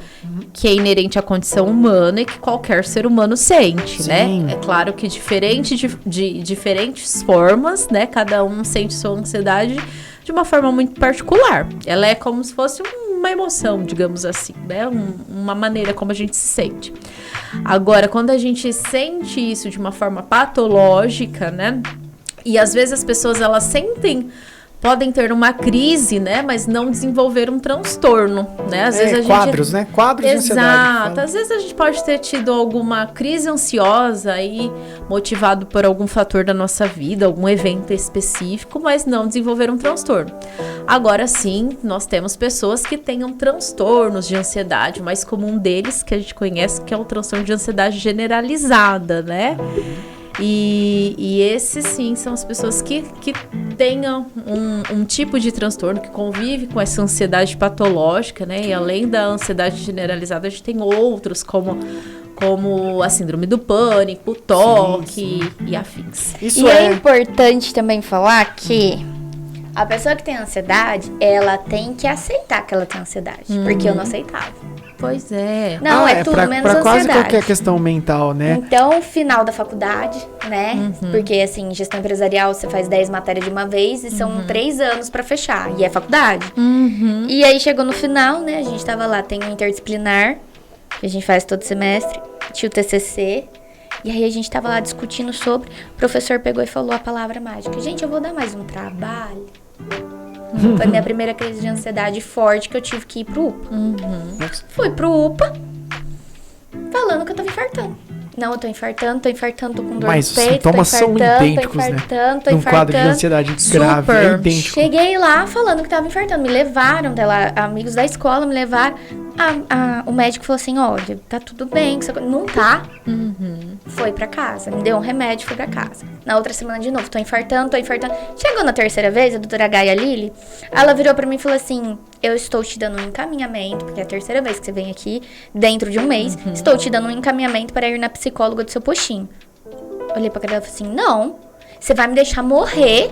Speaker 3: que é inerente à condição humana e que qualquer ser humano sente,
Speaker 1: Sim.
Speaker 3: né? É claro que diferente de diferentes formas, né? Cada um sente sua ansiedade de uma forma muito particular. Ela é como se fosse uma emoção, digamos assim, né? Uma maneira como a gente se sente. Agora, quando a gente sente isso de uma forma patológica, né? E às vezes as pessoas, elas podem ter uma crise, né? Mas não desenvolver um transtorno, né? Às vezes a gente...
Speaker 1: Quadros, né? Quadros de ansiedade.
Speaker 3: Exato. Às vezes a gente pode ter tido alguma crise ansiosa aí, motivado por algum fator da nossa vida, algum evento específico, mas não desenvolver um transtorno. Agora sim, nós temos pessoas que tenham transtornos de ansiedade. O mais comum deles, que a gente conhece, que é o transtorno de ansiedade generalizada, né? E esses sim são as pessoas que tenham um tipo de transtorno, que convive com essa ansiedade patológica, né? E além da ansiedade generalizada, a gente tem outros, como a síndrome do pânico, o toque e afins.
Speaker 1: Isso
Speaker 2: E é importante também falar que a pessoa que tem ansiedade, ela tem que aceitar que ela tem ansiedade. Porque eu não aceitava.
Speaker 3: Pois é.
Speaker 2: Não, é tudo menos
Speaker 1: pra quase
Speaker 2: ansiedade.
Speaker 1: qualquer questão mental, né?
Speaker 2: Então, final da faculdade, né? Porque, assim, gestão empresarial, você faz 10 matérias de uma vez e são 3 anos pra fechar. E é faculdade. E aí, chegou no final, né? A gente tava lá, tem um interdisciplinar, que a gente faz todo semestre. Tinha o TCC. E aí, a gente tava lá discutindo sobre. O professor pegou e falou a palavra mágica. Gente, eu vou dar mais um trabalho. Foi minha primeira crise de ansiedade forte que eu tive que ir pro UPA. Fui pro UPA falando que eu tava infartando. Não, eu tô infartando, tô com dor
Speaker 1: Mas
Speaker 2: no
Speaker 1: os
Speaker 2: peito,
Speaker 1: sintomas são idênticos, né?
Speaker 2: tô
Speaker 1: Num quadro de ansiedade grave, é idêntico.
Speaker 2: Cheguei lá falando que tava infartando. Me levaram, amigos da escola me levaram. O médico falou assim, olha, tá tudo bem. Não tá. Foi pra casa. Me deu um remédio, foi pra casa. Na outra semana de novo, tô infartando. Chegou na terceira vez, a doutora Gaia Lili, ela virou pra mim e falou assim, eu estou te dando um encaminhamento, porque é a terceira vez que você vem aqui, dentro de um mês, estou te dando um encaminhamento para ir na psicóloga do seu postinho. Olhei pra cara dela e falei assim, não, você vai me deixar morrer.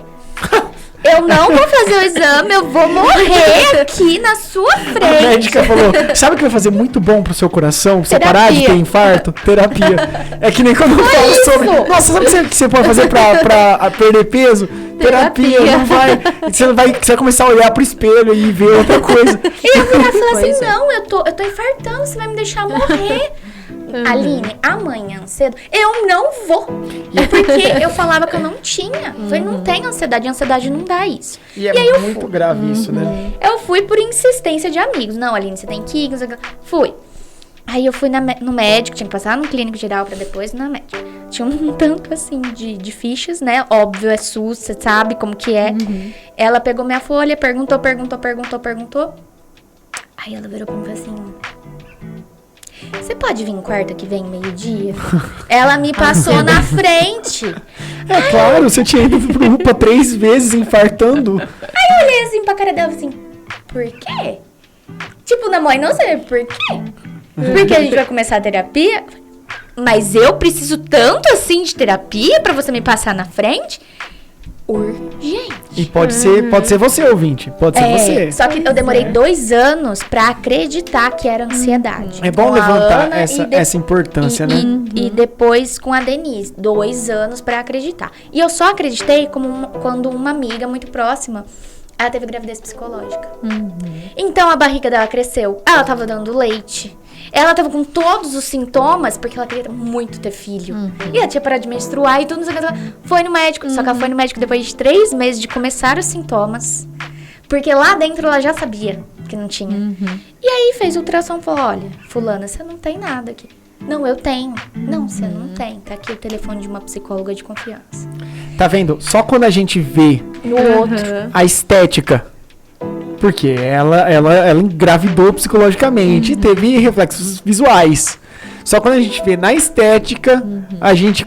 Speaker 2: Eu não vou fazer o exame, eu vou morrer aqui na sua frente.
Speaker 1: A médica falou, sabe o que vai fazer muito bom pro seu coração? Pra você parar de ter infarto? Terapia. É que nem quando eu falo sobre... Nossa, sabe o que você pode fazer pra perder peso? Terapia. Não vai... Você vai começar a olhar pro espelho e ver outra coisa.
Speaker 2: E eu virar e falar assim, não, eu tô infartando, você vai me deixar morrer. Aline, amanhã cedo, eu não vou. Porque eu falava que eu não tinha. Eu falei, não tenho ansiedade, ansiedade não dá isso.
Speaker 1: E
Speaker 2: aí eu
Speaker 1: muito
Speaker 2: fui.
Speaker 1: grave isso, né?
Speaker 2: Eu fui por insistência de amigos. Não, Aline, você tem que ir. Fui. Aí eu fui no médico, tinha que passar no clínico geral pra depois ir na médica. Tinha um tanto, assim, de fichas, né? Óbvio, é SUS, você sabe como que é. Ela pegou minha folha, perguntou. Aí ela virou pra mim e falou assim... Você pode vir quarta que vem, meio-dia? Ela me passou na frente.
Speaker 1: É claro, você tinha ido pro UPA 3 vezes, infartando.
Speaker 2: Aí eu olhei assim pra cara dela assim... Por quê? Tipo, na mãe, não sei por quê. Porque a gente vai começar a terapia... Mas eu preciso tanto assim de terapia pra você me passar na frente? Urgente.
Speaker 1: E pode ser você, ouvinte. Pode ser você.
Speaker 2: Só que eu demorei 2 anos pra acreditar que era ansiedade.
Speaker 1: É bom
Speaker 2: Com a
Speaker 1: levantar
Speaker 2: Ana
Speaker 1: essa importância, né?
Speaker 2: E depois com a Denise. 2 anos pra acreditar. E eu só acreditei quando uma amiga muito próxima... Ela teve gravidez psicológica. Então a barriga dela cresceu. Ela tava dando leite. Ela tava com todos os sintomas, porque ela queria muito ter filho. E ela tinha parado de menstruar e tudo. Foi no médico. Só que ela foi no médico depois de 3 meses de começar os sintomas. Porque lá dentro ela já sabia que não tinha. E aí fez ultrassom e falou, olha, fulana, você não tem nada aqui. Não, eu tenho. Não, você não tem. Tá aqui o telefone de uma psicóloga de confiança.
Speaker 1: Tá vendo? Só quando a gente vê
Speaker 2: No outro.
Speaker 1: a estética, porque ela engravidou psicologicamente, teve reflexos visuais. Só quando a gente vê na estética, a gente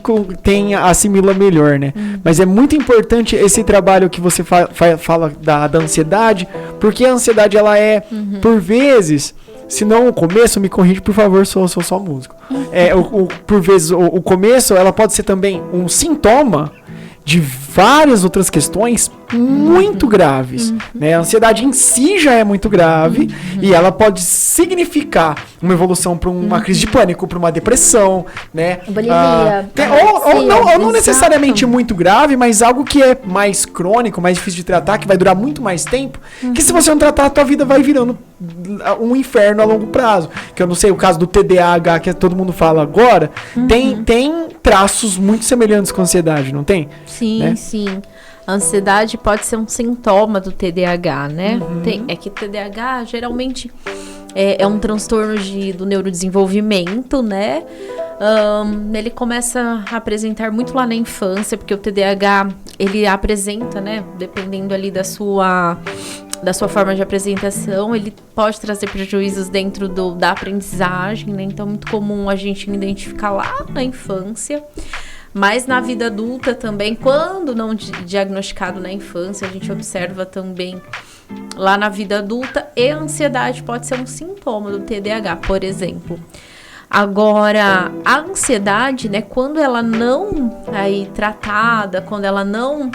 Speaker 1: assimila melhor, né? Mas é muito importante esse trabalho que você fala da ansiedade, porque a ansiedade, ela é, por vezes... Se não o começo, me corrige, por favor, sou só músico. Por vezes, o começo, ela pode ser também um sintoma de várias outras questões muito graves, né? A ansiedade em si já é muito grave e ela pode significar uma evolução para uma crise de pânico, para uma depressão, né?
Speaker 2: Bulimia.
Speaker 1: Ou não necessariamente muito grave, mas algo que é mais crônico, mais difícil de tratar, que vai durar muito mais tempo, que se você não tratar, a tua vida vai virando um inferno a longo prazo. Que eu não sei, o caso do TDAH, que todo mundo fala agora, tem traços muito semelhantes com a ansiedade, não tem?
Speaker 3: Sim,
Speaker 1: né?
Speaker 3: sim. A ansiedade pode ser um sintoma do TDAH, né? É que TDAH geralmente é um transtorno do neurodesenvolvimento, né? Ele começa a apresentar muito lá na infância, porque o TDAH, ele apresenta, né? Dependendo ali da sua forma de apresentação, ele pode trazer prejuízos dentro da aprendizagem, né? Então é muito comum a gente identificar lá na infância. Mas na vida adulta também, quando não diagnosticado na infância, a gente observa também lá na vida adulta, e a ansiedade pode ser um sintoma do TDAH, por exemplo. Agora, a ansiedade, né, quando ela não tratada, quando ela não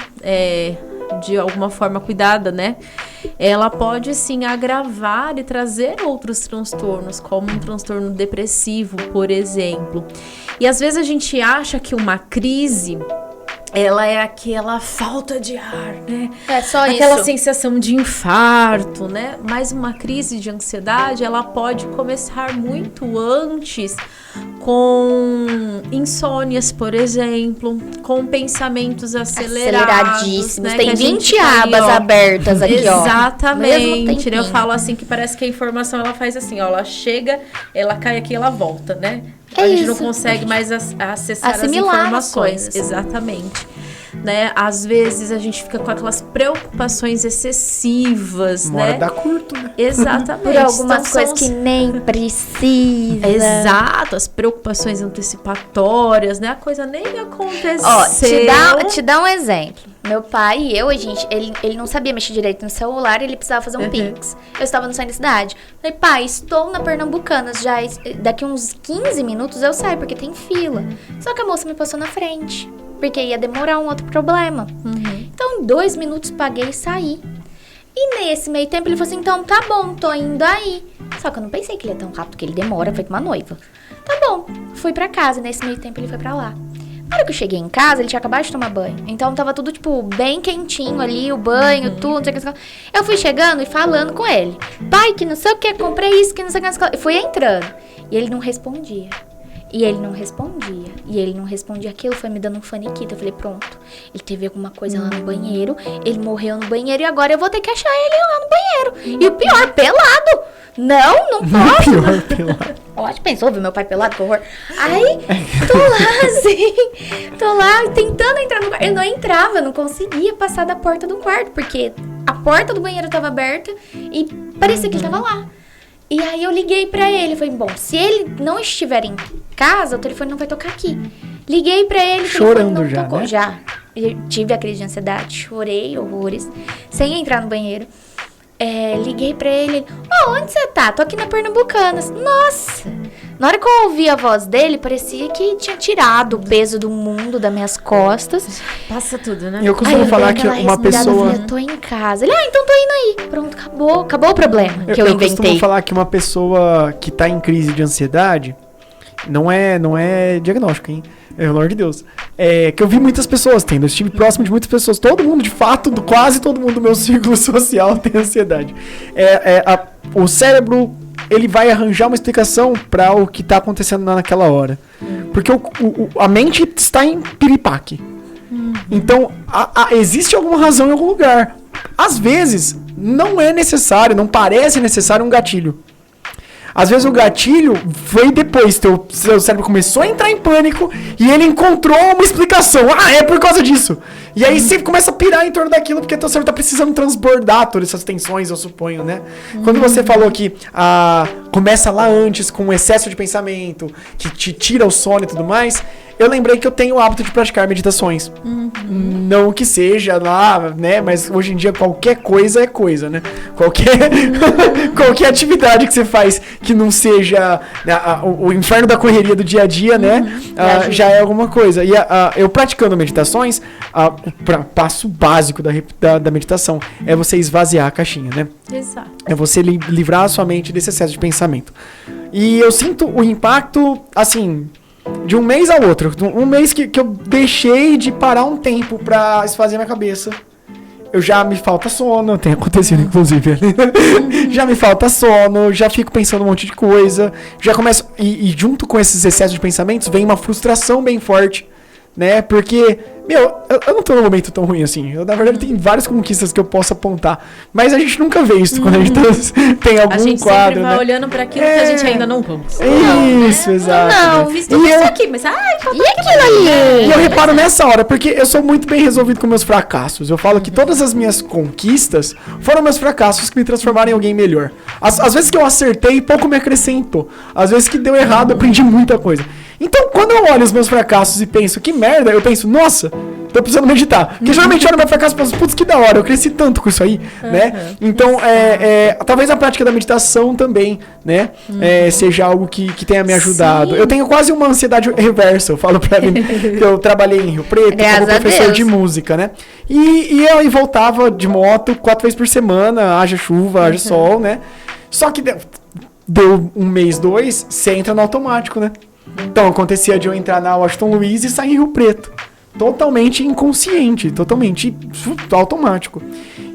Speaker 3: de alguma forma cuidada, né, ela pode sim agravar e trazer outros transtornos, como um transtorno depressivo, por exemplo. E às vezes a gente acha que uma crise, ela é aquela falta de ar, né?
Speaker 2: É só
Speaker 3: aquela
Speaker 2: isso.
Speaker 3: sensação de infarto, né? Mas uma crise de ansiedade, ela pode começar muito antes, com insônias, por exemplo, com pensamentos aceleradíssimos, né?
Speaker 2: Tem 20 abas abertas aqui,
Speaker 3: Exatamente, né? Eu falo assim que parece que a informação, ela faz assim, ó, ela chega, ela cai aqui, ela volta, né? A gente não consegue mais acessar
Speaker 2: assimilar
Speaker 3: as informações.
Speaker 2: as coisas.
Speaker 3: Exatamente. Né? Às vezes a gente fica com aquelas preocupações excessivas,
Speaker 1: Uma hora
Speaker 3: né?
Speaker 1: dá curto, né?
Speaker 3: Exatamente.
Speaker 2: Por algumas
Speaker 3: Então,
Speaker 2: coisas que nem precisa.
Speaker 3: Exato, as preocupações antecipatórias, né? A coisa nem aconteceu.
Speaker 2: Ó, te dá um exemplo. Meu pai e eu, ele não sabia mexer direito no celular, ele precisava fazer um Pix. Eu estava no centro da cidade. Falei, pai, estou na Pernambucanas, já daqui uns 15 minutos eu saio, porque tem fila. Só que a moça me passou na frente, porque ia demorar um outro problema. Então, em 2 minutos, paguei e saí. E nesse meio tempo, ele falou assim, então, tá bom, tô indo aí. Só que eu não pensei que ele ia tão rápido, que ele demora, foi com uma noiva. Tá bom, fui pra casa, nesse meio tempo ele foi pra lá. Na hora que eu cheguei em casa, ele tinha acabado de tomar banho. Então tava tudo, tipo, bem quentinho ali, o banho, tudo, não sei o que. Eu fui chegando e falando com ele. Pai, que não sei o que, comprei isso, que não sei o que. Eu fui entrando. E ele não respondia. E ele não respondia. E ele não respondia. Aquilo foi me dando um faniquito. Eu falei, pronto. Ele teve alguma coisa lá no banheiro. Ele morreu no banheiro. E agora eu vou ter que achar ele lá no banheiro. E o pior, pelado. Não posso.
Speaker 1: Pior, pelado.
Speaker 2: Ótimo, pensou, viu meu pai pelado, que horror. Aí, tô lá assim. Tô lá tentando entrar no quarto. Ele não entrava, não conseguia passar da porta do quarto. Porque a porta do banheiro tava aberta. E parecia que ele tava lá. E aí eu liguei pra ele, falei, bom, se ele não estiver em casa, o telefone não vai tocar aqui. Liguei pra ele, o telefone não tocou.
Speaker 1: Né?
Speaker 2: Já. Eu tive a crise de ansiedade, chorei horrores, sem entrar no banheiro. Liguei pra ele, onde você tá? Tô aqui na Pernambucanas. Nossa! Na hora que eu ouvi a voz dele, parecia que tinha tirado o peso do mundo das minhas costas.
Speaker 3: Passa tudo, né?
Speaker 1: Eu costumo falar que uma pessoa...
Speaker 2: Eu tô em casa. Ele, então tô indo aí. Pronto, acabou o problema que eu inventei.
Speaker 1: Eu costumo falar que uma pessoa que tá em crise de ansiedade não é diagnóstico, hein? Pelo amor de Deus. Que eu vi muitas pessoas tendo. Eu estive próximo de muitas pessoas. Todo mundo, de fato, quase todo mundo do meu círculo social tem ansiedade. O cérebro, ele vai arranjar uma explicação para o que tá acontecendo naquela hora. Porque a mente está em piripaque. Então, existe alguma razão em algum lugar. Às vezes, não é necessário, não parece necessário um gatilho. Às vezes o gatilho foi depois, seu cérebro começou a entrar em pânico e ele encontrou uma explicação. É por causa disso. E aí você começa a pirar em torno daquilo porque teu cérebro tá precisando transbordar todas essas tensões, eu suponho, né? Quando você falou que começa lá antes com um excesso de pensamento, que te tira o sono e tudo mais, eu lembrei que eu tenho o hábito de praticar meditações. Não que seja lá, né? Mas hoje em dia qualquer coisa é coisa, né? Qualquer atividade que você faz que não seja o inferno da correria do dia a dia, né? Já é alguma coisa. E eu praticando meditações, o passo básico da meditação é você esvaziar a caixinha, né?
Speaker 3: Exato.
Speaker 1: É você livrar a sua mente desse excesso de pensamento. E eu sinto o impacto, assim... de um mês ao outro. Um mês que eu deixei de parar um tempo pra esvaziar minha cabeça. Eu já me falta sono, tem acontecido inclusive. Já me falta sono, já fico pensando um monte de coisa. Já começo. E junto com esses excessos de pensamentos vem uma frustração bem forte. Né? Porque, eu não tô num momento tão ruim assim. Na verdade, tem várias conquistas que eu posso apontar. Mas a gente nunca vê isso quando a gente tem algum quadro.
Speaker 3: A gente sempre vai olhando pra aquilo que a gente ainda não conquistou.
Speaker 1: Isso, exato.
Speaker 3: Não, fiz tudo isso aqui, mas falta
Speaker 2: aquilo ali?
Speaker 1: E eu reparo nessa hora, porque eu sou muito bem resolvido com meus fracassos. Eu falo que todas as minhas conquistas foram meus fracassos que me transformaram em alguém melhor. Às vezes que eu acertei, pouco me acrescentou. Às vezes que deu errado, eu aprendi muita coisa. Então, quando eu olho os meus fracassos e penso, que merda, eu penso, nossa, tô precisando meditar. Porque geralmente eu olho meu fracasso e penso, putz, que da hora, eu cresci tanto com isso aí, né? Então, talvez a prática da meditação também, né? Seja algo que tenha me ajudado. Sim. Eu tenho quase uma ansiedade reversa, eu falo pra mim, que eu trabalhei em Rio Preto como professor de música, né? E eu voltava de moto 4 vezes por semana, haja chuva, haja sol, né? Só que deu um mês, 2, você entra no automático, né? Então, acontecia de eu entrar na Washington Luiz e sair em Rio Preto. Totalmente inconsciente, totalmente automático.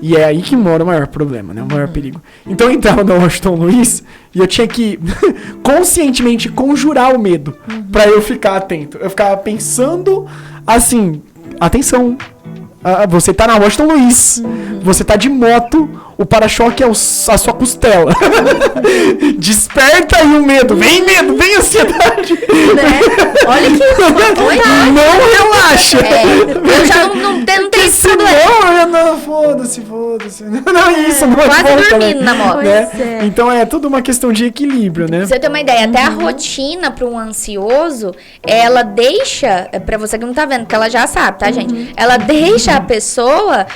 Speaker 1: E é aí que mora o maior problema, né? O maior perigo. Então, eu entrava na Washington Luiz e eu tinha que conscientemente conjurar o medo pra eu ficar atento. Eu ficava pensando assim, atenção, você tá na Washington Luiz, você tá de moto, o para-choque é a sua costela. Desperta aí o medo, vem ansiedade.
Speaker 3: Né? Olha que coisa.
Speaker 1: Não relaxa.
Speaker 2: Eu já não tenho pensado.
Speaker 1: Não, foda-se. Não, isso não é
Speaker 2: quase dormindo na moto.
Speaker 1: Né? Então é tudo uma questão de equilíbrio, né?
Speaker 2: Pra você ter uma ideia, até a rotina para um ansioso, ela deixa, pra você que não tá vendo, que ela já sabe, tá, gente? Ela deixa a pessoa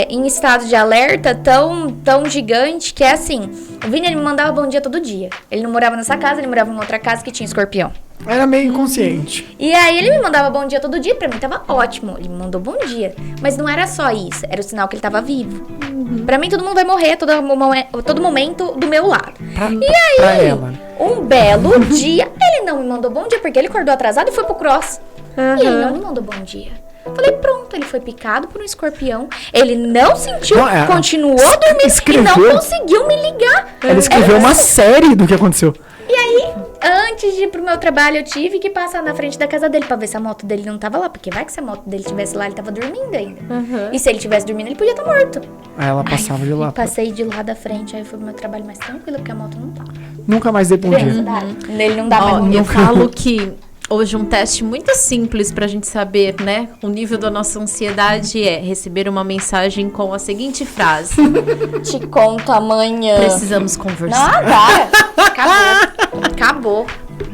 Speaker 2: em estado de alerta tão gigante que é assim. O Vini, ele me mandava bom dia todo dia. Ele não morava nessa casa, ele morava em outra casa que tinha escorpião.
Speaker 1: Era meio inconsciente.
Speaker 2: E aí ele me mandava bom dia todo dia, pra mim tava ótimo. Ele me mandou bom dia. Mas não era só isso, era o sinal que ele tava vivo. Pra mim todo mundo vai morrer todo momento do meu lado. E aí, um belo dia, ele não me mandou bom dia porque ele acordou atrasado e foi pro cross. E ele não me mandou bom dia. Falei, pronto, ele foi picado por um escorpião. Ele não sentiu, continuou dormindo e não conseguiu me ligar.
Speaker 1: Ela escreveu uma série do que aconteceu.
Speaker 2: E aí, antes de ir pro meu trabalho, eu tive que passar na frente da casa dele pra ver se a moto dele não tava lá. Porque vai que se a moto dele estivesse lá, ele tava dormindo ainda. E se ele estivesse dormindo, ele podia estar morto.
Speaker 1: Aí ela passava de lá.
Speaker 2: Passei de lá da frente, aí eu fui pro meu trabalho mais tranquilo, porque a moto não tava.
Speaker 1: Nunca mais dei bom dia.
Speaker 2: Nele não dá mais bom dia.
Speaker 3: Eu falo que hoje um teste muito simples pra gente saber, né, o nível da nossa ansiedade é receber uma mensagem com a seguinte frase:
Speaker 2: Te conto amanhã.
Speaker 3: precisamos conversar.
Speaker 2: Não, cara. Acabou.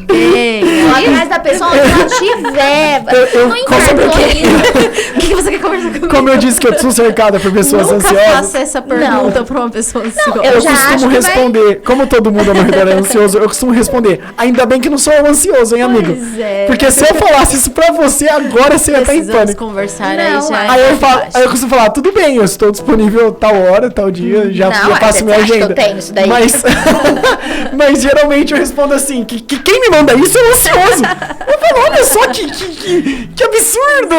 Speaker 3: Bem,
Speaker 2: Vou atrás da pessoa onde ela estiver. Não inventou isso.
Speaker 3: o que você quer conversar comigo?
Speaker 1: Como eu disse que eu sou cercada por pessoas
Speaker 3: Nunca
Speaker 1: ansiosas.
Speaker 3: faça essa pergunta pra uma pessoa ansiosa.
Speaker 2: eu
Speaker 1: Eu
Speaker 2: já acho
Speaker 1: costumo
Speaker 2: que
Speaker 1: responder, como todo mundo ao meu redor é ansioso, eu costumo responder, ainda bem que não sou eu ansioso, hein, amigo?
Speaker 3: Pois é.
Speaker 1: Porque se eu falasse isso pra você, agora você ia estar em
Speaker 3: Precisamos
Speaker 1: pânico.
Speaker 3: conversar
Speaker 2: Não,
Speaker 3: aí já.
Speaker 1: Aí eu costumo falar, tudo bem, eu estou disponível tal hora, tal dia, já passo minha
Speaker 2: você acha que
Speaker 1: agenda.
Speaker 2: eu tenho isso daí?
Speaker 1: Mas geralmente eu respondo assim, que quem me manda isso é ansioso. Eu falo, olha só que absurdo.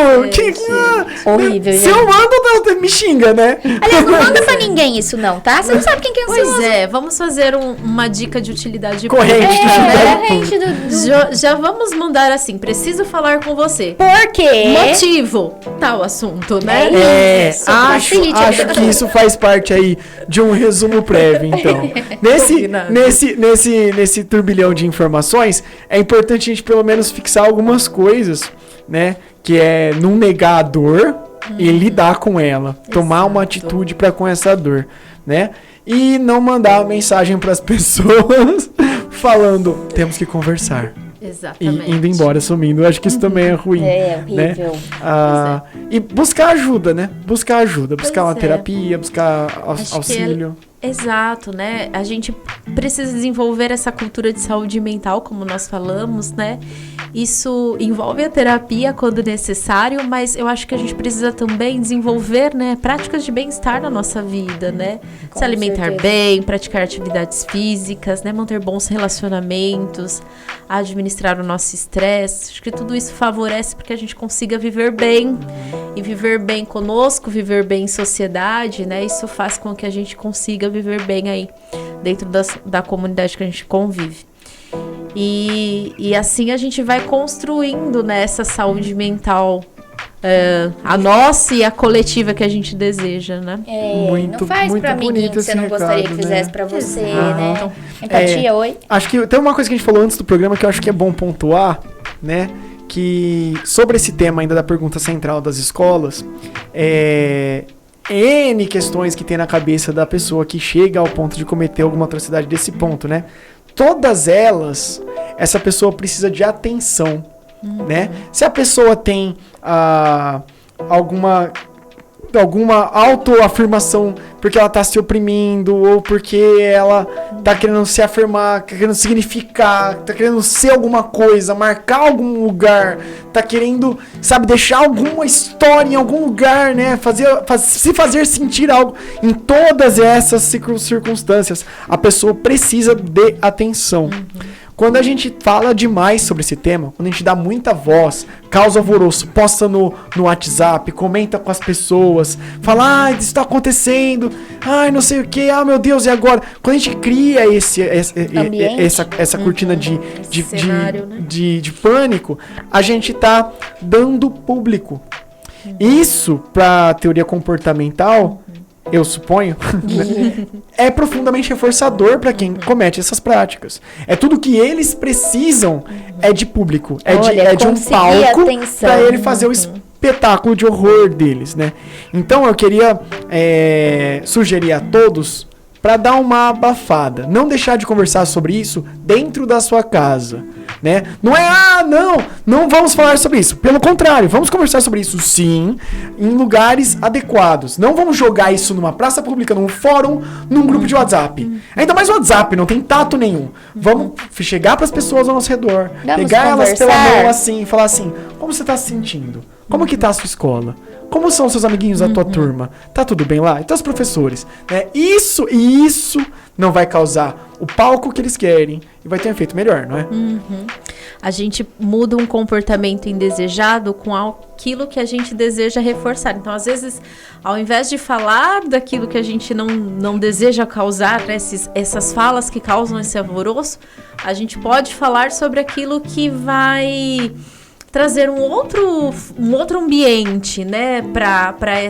Speaker 2: Horrível,
Speaker 1: Se eu mando, me xinga, né?
Speaker 2: Aliás, não manda pra ninguém isso não, tá? Você não sabe quem que é ansioso.
Speaker 3: Pois é, vamos fazer uma dica de utilidade
Speaker 1: Corrente.
Speaker 3: pública, né?
Speaker 2: Gente
Speaker 3: Já vamos mandar assim, preciso falar com você.
Speaker 2: Por quê?
Speaker 3: Motivo, tal assunto, né?
Speaker 2: Isso,
Speaker 1: acho
Speaker 2: facilite.
Speaker 1: que isso faz parte aí de um resumo prévio, então.
Speaker 3: Combinado.
Speaker 1: Nesse turbilhão de informações, é importante a gente pelo menos fixar algumas coisas, né? Que é não negar a dor e lidar com ela. Tomar uma atitude para com essa dor, né? E não mandar mensagem para as pessoas falando, temos que conversar.
Speaker 3: Exatamente.
Speaker 1: E indo embora, sumindo. Eu acho que isso também é ruim.
Speaker 2: É
Speaker 1: né?
Speaker 2: horrível.
Speaker 1: E buscar ajuda, né? Buscar ajuda. Buscar uma
Speaker 3: é.
Speaker 1: terapia, buscar
Speaker 3: Acho que
Speaker 1: auxílio.
Speaker 3: Exato, né? A gente precisa desenvolver essa cultura de saúde mental, como nós falamos, né? Isso envolve a terapia quando necessário, mas eu acho que a gente precisa também desenvolver, né, práticas de bem-estar na nossa vida, né?
Speaker 2: Com
Speaker 3: Se alimentar
Speaker 2: certeza.
Speaker 3: bem, praticar atividades físicas, né? Manter bons relacionamentos, administrar o nosso estresse. Acho que tudo isso favorece para que a gente consiga viver bem e viver bem conosco, viver bem em sociedade, né? Isso faz com que a gente consiga viver bem aí dentro da comunidade que a gente convive. E assim a gente vai construindo, né, essa saúde mental, a nossa e a coletiva que a gente deseja, né?
Speaker 2: Não faz
Speaker 1: muito
Speaker 2: pra amiguinho
Speaker 1: bonito
Speaker 2: que você
Speaker 1: esse
Speaker 2: não gostaria que
Speaker 1: recado,
Speaker 2: fizesse
Speaker 1: né?
Speaker 2: pra você,
Speaker 3: Exato.
Speaker 2: né? Empatia, oi?
Speaker 1: Acho que tem uma coisa que a gente falou antes do programa que eu acho que é bom pontuar, né? Que sobre esse tema ainda da pergunta central das escolas, N questões que tem na cabeça da pessoa que chega ao ponto de cometer alguma atrocidade desse ponto, né? Todas elas, essa pessoa precisa de atenção, né? Se a pessoa tem alguma autoafirmação porque ela tá se oprimindo ou porque ela tá querendo se afirmar, tá querendo significar, tá querendo ser alguma coisa, marcar algum lugar, tá querendo, sabe, deixar alguma história em algum lugar, né? Se fazer sentir algo. Em todas essas circunstâncias, a pessoa precisa de atenção. Quando a gente fala demais sobre esse tema, quando a gente dá muita voz, causa alvoroço, posta no WhatsApp, comenta com as pessoas, fala, isso tá acontecendo, não sei o que, meu Deus, e agora? Quando a gente cria essa cortina
Speaker 3: cenário, né?
Speaker 1: de pânico, a gente tá dando público. Isso, pra teoria comportamental, eu suponho, é profundamente reforçador para quem comete essas práticas. É tudo que eles precisam de público, de um palco para ele fazer o espetáculo de horror deles, né? Então eu queria sugerir a todos para dar uma abafada, não deixar de conversar sobre isso dentro da sua casa, né? Não é, não vamos falar sobre isso. Pelo contrário, vamos conversar sobre isso sim, em lugares adequados. Não vamos jogar isso numa praça pública, num fórum, num grupo de WhatsApp. Ainda mais o WhatsApp, não tem tato nenhum. Vamos chegar para as pessoas ao nosso redor, pegar elas pela mão assim e falar assim, como você tá se sentindo? Como que tá a sua escola? Como são seus amiguinhos da tua turma? Tá tudo bem lá? Então os professores, né? Isso não vai causar o palco que eles querem e vai ter um efeito melhor, não é?
Speaker 3: A gente muda um comportamento indesejado com aquilo que a gente deseja reforçar. Então, às vezes, ao invés de falar daquilo que a gente não deseja causar, né, essas falas que causam esse alvoroço, a gente pode falar sobre aquilo que vai trazer um outro ambiente, né, para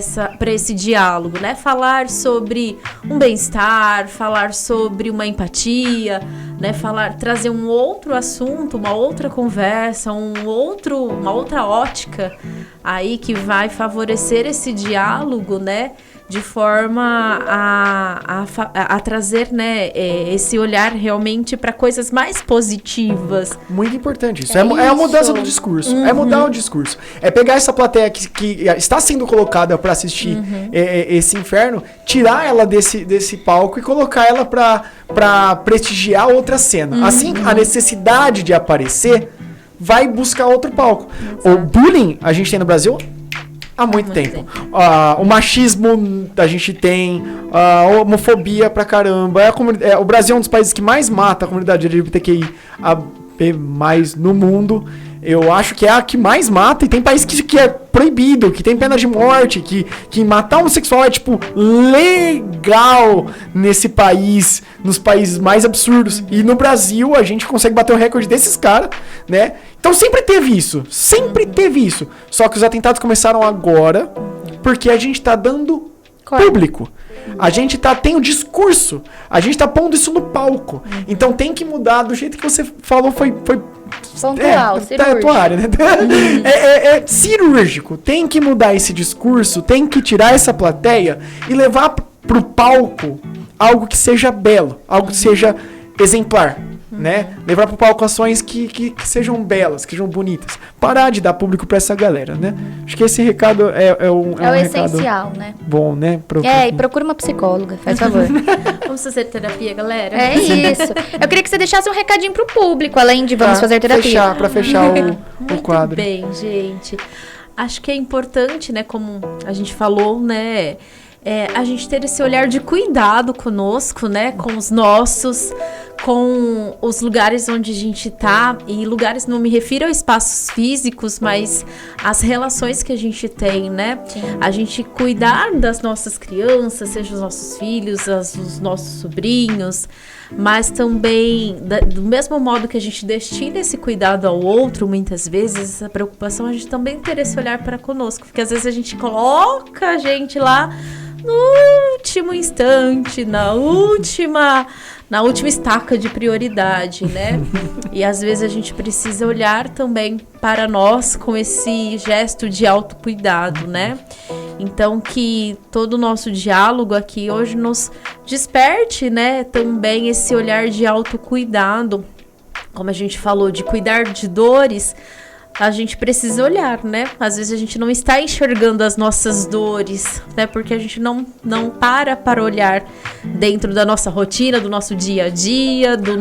Speaker 3: esse diálogo, né? Falar sobre um bem-estar, falar sobre uma empatia, né? Trazer um outro assunto, uma outra conversa, uma outra ótica aí que vai favorecer esse diálogo, né? De forma a trazer, né, esse olhar realmente para coisas mais positivas.
Speaker 1: Muito importante isso. É a mudança do discurso. É mudar o discurso. É pegar essa plateia que está sendo colocada para assistir esse inferno, tirar ela desse palco e colocar ela para prestigiar outra cena. Assim, a necessidade de aparecer vai buscar outro palco.
Speaker 3: Exato.
Speaker 1: O bullying a gente tem no Brasil há muito tempo. O machismo a gente tem, a homofobia pra caramba. O Brasil é um dos países que mais mata a comunidade LGBTQI mais no mundo. Eu acho que é a que mais mata, e tem país que é proibido, que tem pena de morte, que matar homossexual é, tipo, legal nesse país, nos países mais absurdos. E no Brasil a gente consegue bater o recorde desses caras, né? Então sempre teve isso. Só que os atentados começaram agora, porque a gente tá dando público. A gente tem o discurso. A gente tá pondo isso no palco. Então tem que mudar do jeito que você falou, foi
Speaker 2: pontual, cirúrgico.
Speaker 1: Tua área, né? É cirúrgico. Tem que mudar esse discurso, tem que tirar essa plateia e levar pro palco algo que seja belo, algo que seja exemplar. Né? Levar pro palco ações que sejam belas, que sejam bonitas. Parar de dar público pra essa galera, né? Acho que esse recado é um
Speaker 2: essencial,
Speaker 1: recado
Speaker 2: né?
Speaker 1: Bom, né?
Speaker 2: E procura uma psicóloga, faz favor.
Speaker 3: Vamos fazer terapia, galera?
Speaker 2: É isso. Eu queria que você deixasse um recadinho pro público, além de vamos fazer terapia.
Speaker 1: Pra fechar o quadro.
Speaker 3: Muito bem, gente. Acho que é importante, né, como a gente falou, né, a gente ter esse olhar de cuidado conosco, né, com os nossos, com os lugares onde a gente tá, e lugares, não me refiro a espaços físicos, mas as relações que a gente tem, né?
Speaker 2: Sim.
Speaker 3: A gente cuidar das nossas crianças, seja os nossos filhos, os nossos sobrinhos, mas também, do mesmo modo que a gente destina esse cuidado ao outro, muitas vezes, essa preocupação, a gente também ter esse olhar para conosco, porque às vezes a gente coloca a gente lá no último instante, na última estaca de prioridade, né? E às vezes a gente precisa olhar também para nós com esse gesto de autocuidado, né? Então que todo o nosso diálogo aqui hoje nos desperte, né? Também esse olhar de autocuidado, como a gente falou, de cuidar de dores. A gente precisa olhar, né? Às vezes a gente não está enxergando as nossas dores, né? Porque a gente não para olhar dentro da nossa rotina, do nosso dia a dia, da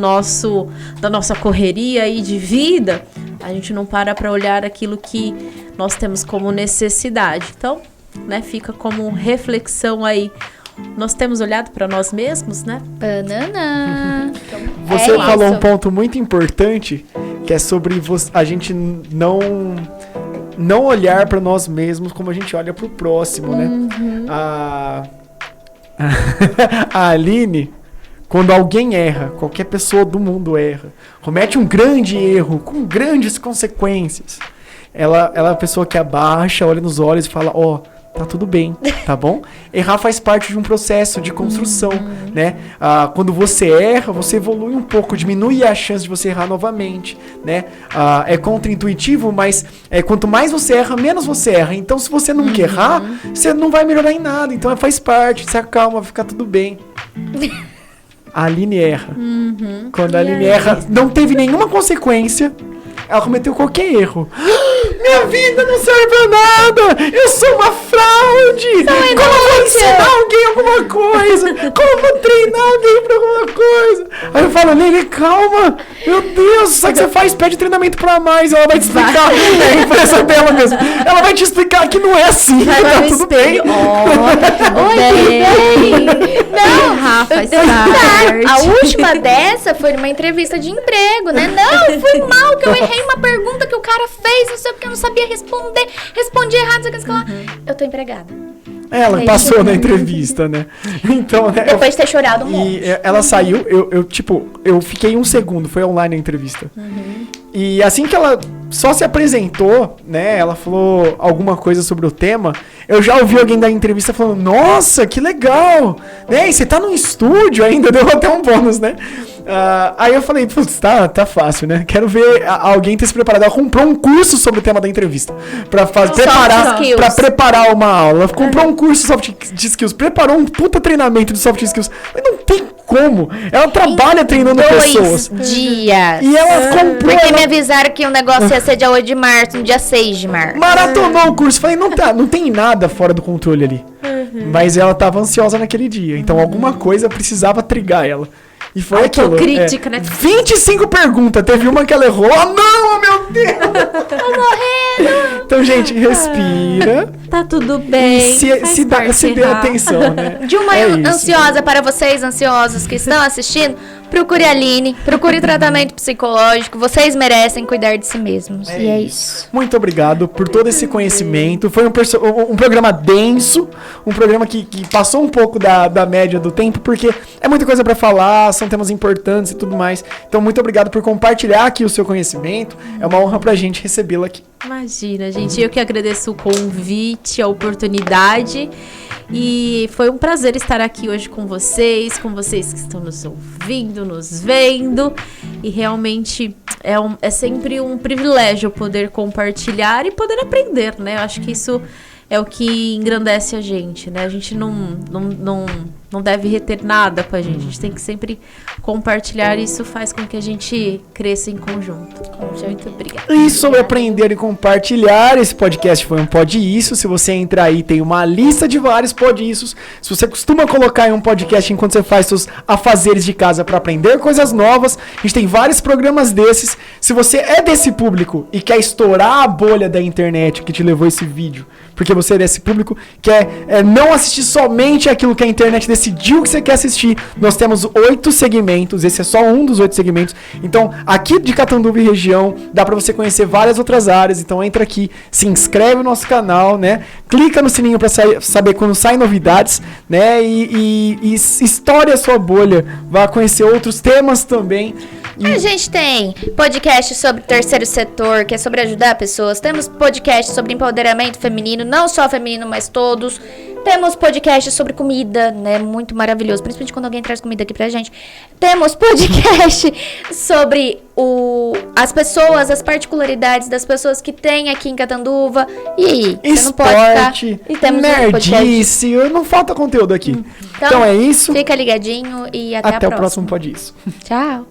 Speaker 3: nossa correria aí de vida. A gente não para olhar aquilo que nós temos como necessidade. Então, né? Fica como reflexão aí. Nós temos olhado para nós mesmos, né?
Speaker 2: Banana.
Speaker 1: Você falou um ponto muito importante, que é sobre a gente não olhar para nós mesmos como a gente olha para o próximo, né? A Aline, quando alguém erra, qualquer pessoa do mundo erra, comete um grande erro com grandes consequências, ela é a pessoa que abaixa, olha nos olhos e fala, tá tudo bem, tá bom? Errar faz parte de um processo de construção, né? Quando você erra, você evolui um pouco, diminui a chance de você errar novamente, né? É contraintuitivo, mas quanto mais você erra, menos você erra. Então, se você não quer errar, você não vai melhorar em nada. Então, faz parte, se acalma, vai ficar tudo bem. A Aline erra. Quando a Aline erra, não teve nenhuma consequência. ela cometeu qualquer erro. Minha vida não serve pra nada! Eu sou uma fraude! Como eu vou ensinar alguém alguma coisa? Como eu vou treinar alguém pra alguma coisa? Aí eu falo, Lene, calma! Meu Deus, só que você faz, pede treinamento pra mais, ela vai te explicar. É a empresa dela mesmo. Ela vai te explicar que não é assim,
Speaker 3: Vai lá
Speaker 1: tá
Speaker 3: no
Speaker 1: tudo
Speaker 3: espelho.
Speaker 1: bem.
Speaker 2: Não,
Speaker 3: Rafa,
Speaker 2: a última dessa foi numa entrevista de emprego, né? Não, foi mal, que eu errei uma pergunta que o cara fez, não sei o que, eu não sabia responder, respondi errado, não sei o que lá. Eu tô empregada.
Speaker 1: Ela passou na entrevista, né? Então, né,
Speaker 2: Depois de ter chorado um monte.
Speaker 1: E ela saiu, eu fiquei 1 segundo, foi online a entrevista. E assim que ela só se apresentou, né, ela falou alguma coisa sobre o tema, eu já ouvi alguém da entrevista falando, nossa, que legal, né, e você tá num estúdio ainda, deu até um bônus, né. Aí eu falei, putz, tá fácil, né, quero ver alguém ter se preparado. Ela comprou um curso sobre o tema da entrevista, pra preparar uma aula. Ela comprou um curso de soft skills, preparou um puta treinamento de soft skills, mas não tem como, ela trabalha treinando pessoas.
Speaker 2: 2 dias.
Speaker 1: E ela comprou...
Speaker 2: Porque me avisaram que o negócio ia ser dia 8 de março, no dia 6 de março.
Speaker 1: Maratonou o curso. Falei, não tem nada fora do controle ali. Mas ela tava ansiosa naquele dia. Então alguma coisa precisava trigar ela. E foi aquilo.
Speaker 3: Crítica, né?
Speaker 1: 25 perguntas. Teve uma que ela errou. Oh, não, meu Deus!
Speaker 2: Tô morrendo.
Speaker 1: Então, gente, respira.
Speaker 3: Tá tudo bem.
Speaker 1: Se dê atenção, né?
Speaker 2: De uma
Speaker 1: É isso.
Speaker 2: ansiosa para vocês, ansiosos que estão assistindo, procure a Aline, procure tratamento psicológico. Vocês merecem cuidar de si mesmos. E é isso.
Speaker 1: Muito obrigado por todo esse conhecimento. Foi um programa denso, um programa que passou um pouco da média do tempo, porque é muita coisa pra falar, são temas importantes e tudo mais. Então, muito obrigado por compartilhar aqui o seu conhecimento. É uma honra pra gente recebê-lo aqui.
Speaker 3: Imagina, gente. Eu que agradeço o convite, a oportunidade. E foi um prazer estar aqui hoje com vocês que estão nos ouvindo, nos vendo. E realmente é sempre um privilégio poder compartilhar e poder aprender, né? Eu acho que isso é o que engrandece a gente, né? A gente não deve reter nada com a gente tem que sempre compartilhar e isso faz com que a gente cresça em conjunto. Muito obrigada.
Speaker 1: E sobre aprender e compartilhar, esse podcast foi um Pode Isso. Se você entrar aí, tem uma lista de vários Pode Issos. Se você costuma colocar em um podcast enquanto você faz seus afazeres de casa para aprender coisas novas, a gente tem vários programas desses. Se você é desse público e quer estourar a bolha da internet que te levou esse vídeo, porque você é desse público, quer não assistir somente aquilo que a internet decidiu que você quer assistir, nós temos 8 segmentos, esse é só um dos 8 segmentos. Então, aqui de Catanduva e região, dá pra você conhecer várias outras áreas. Então, entra aqui, se inscreve no nosso canal, né? Clica no sininho pra saber quando saem novidades, né? E estoure a sua bolha, vá conhecer outros temas também.
Speaker 2: A gente tem podcast sobre terceiro setor, que é sobre ajudar pessoas. Temos podcast sobre empoderamento feminino, não só feminino, mas todos. Temos podcast sobre comida, né? Muito maravilhoso, principalmente quando alguém traz comida aqui pra gente. Temos podcast sobre as pessoas, as particularidades das pessoas que tem aqui em Catanduva. E aí, você não pode ficar... E temos
Speaker 1: nerdice, não falta conteúdo aqui. Então é isso.
Speaker 2: Fica ligadinho e até a próxima.
Speaker 1: Até o próximo Pode Isso.
Speaker 2: Tchau.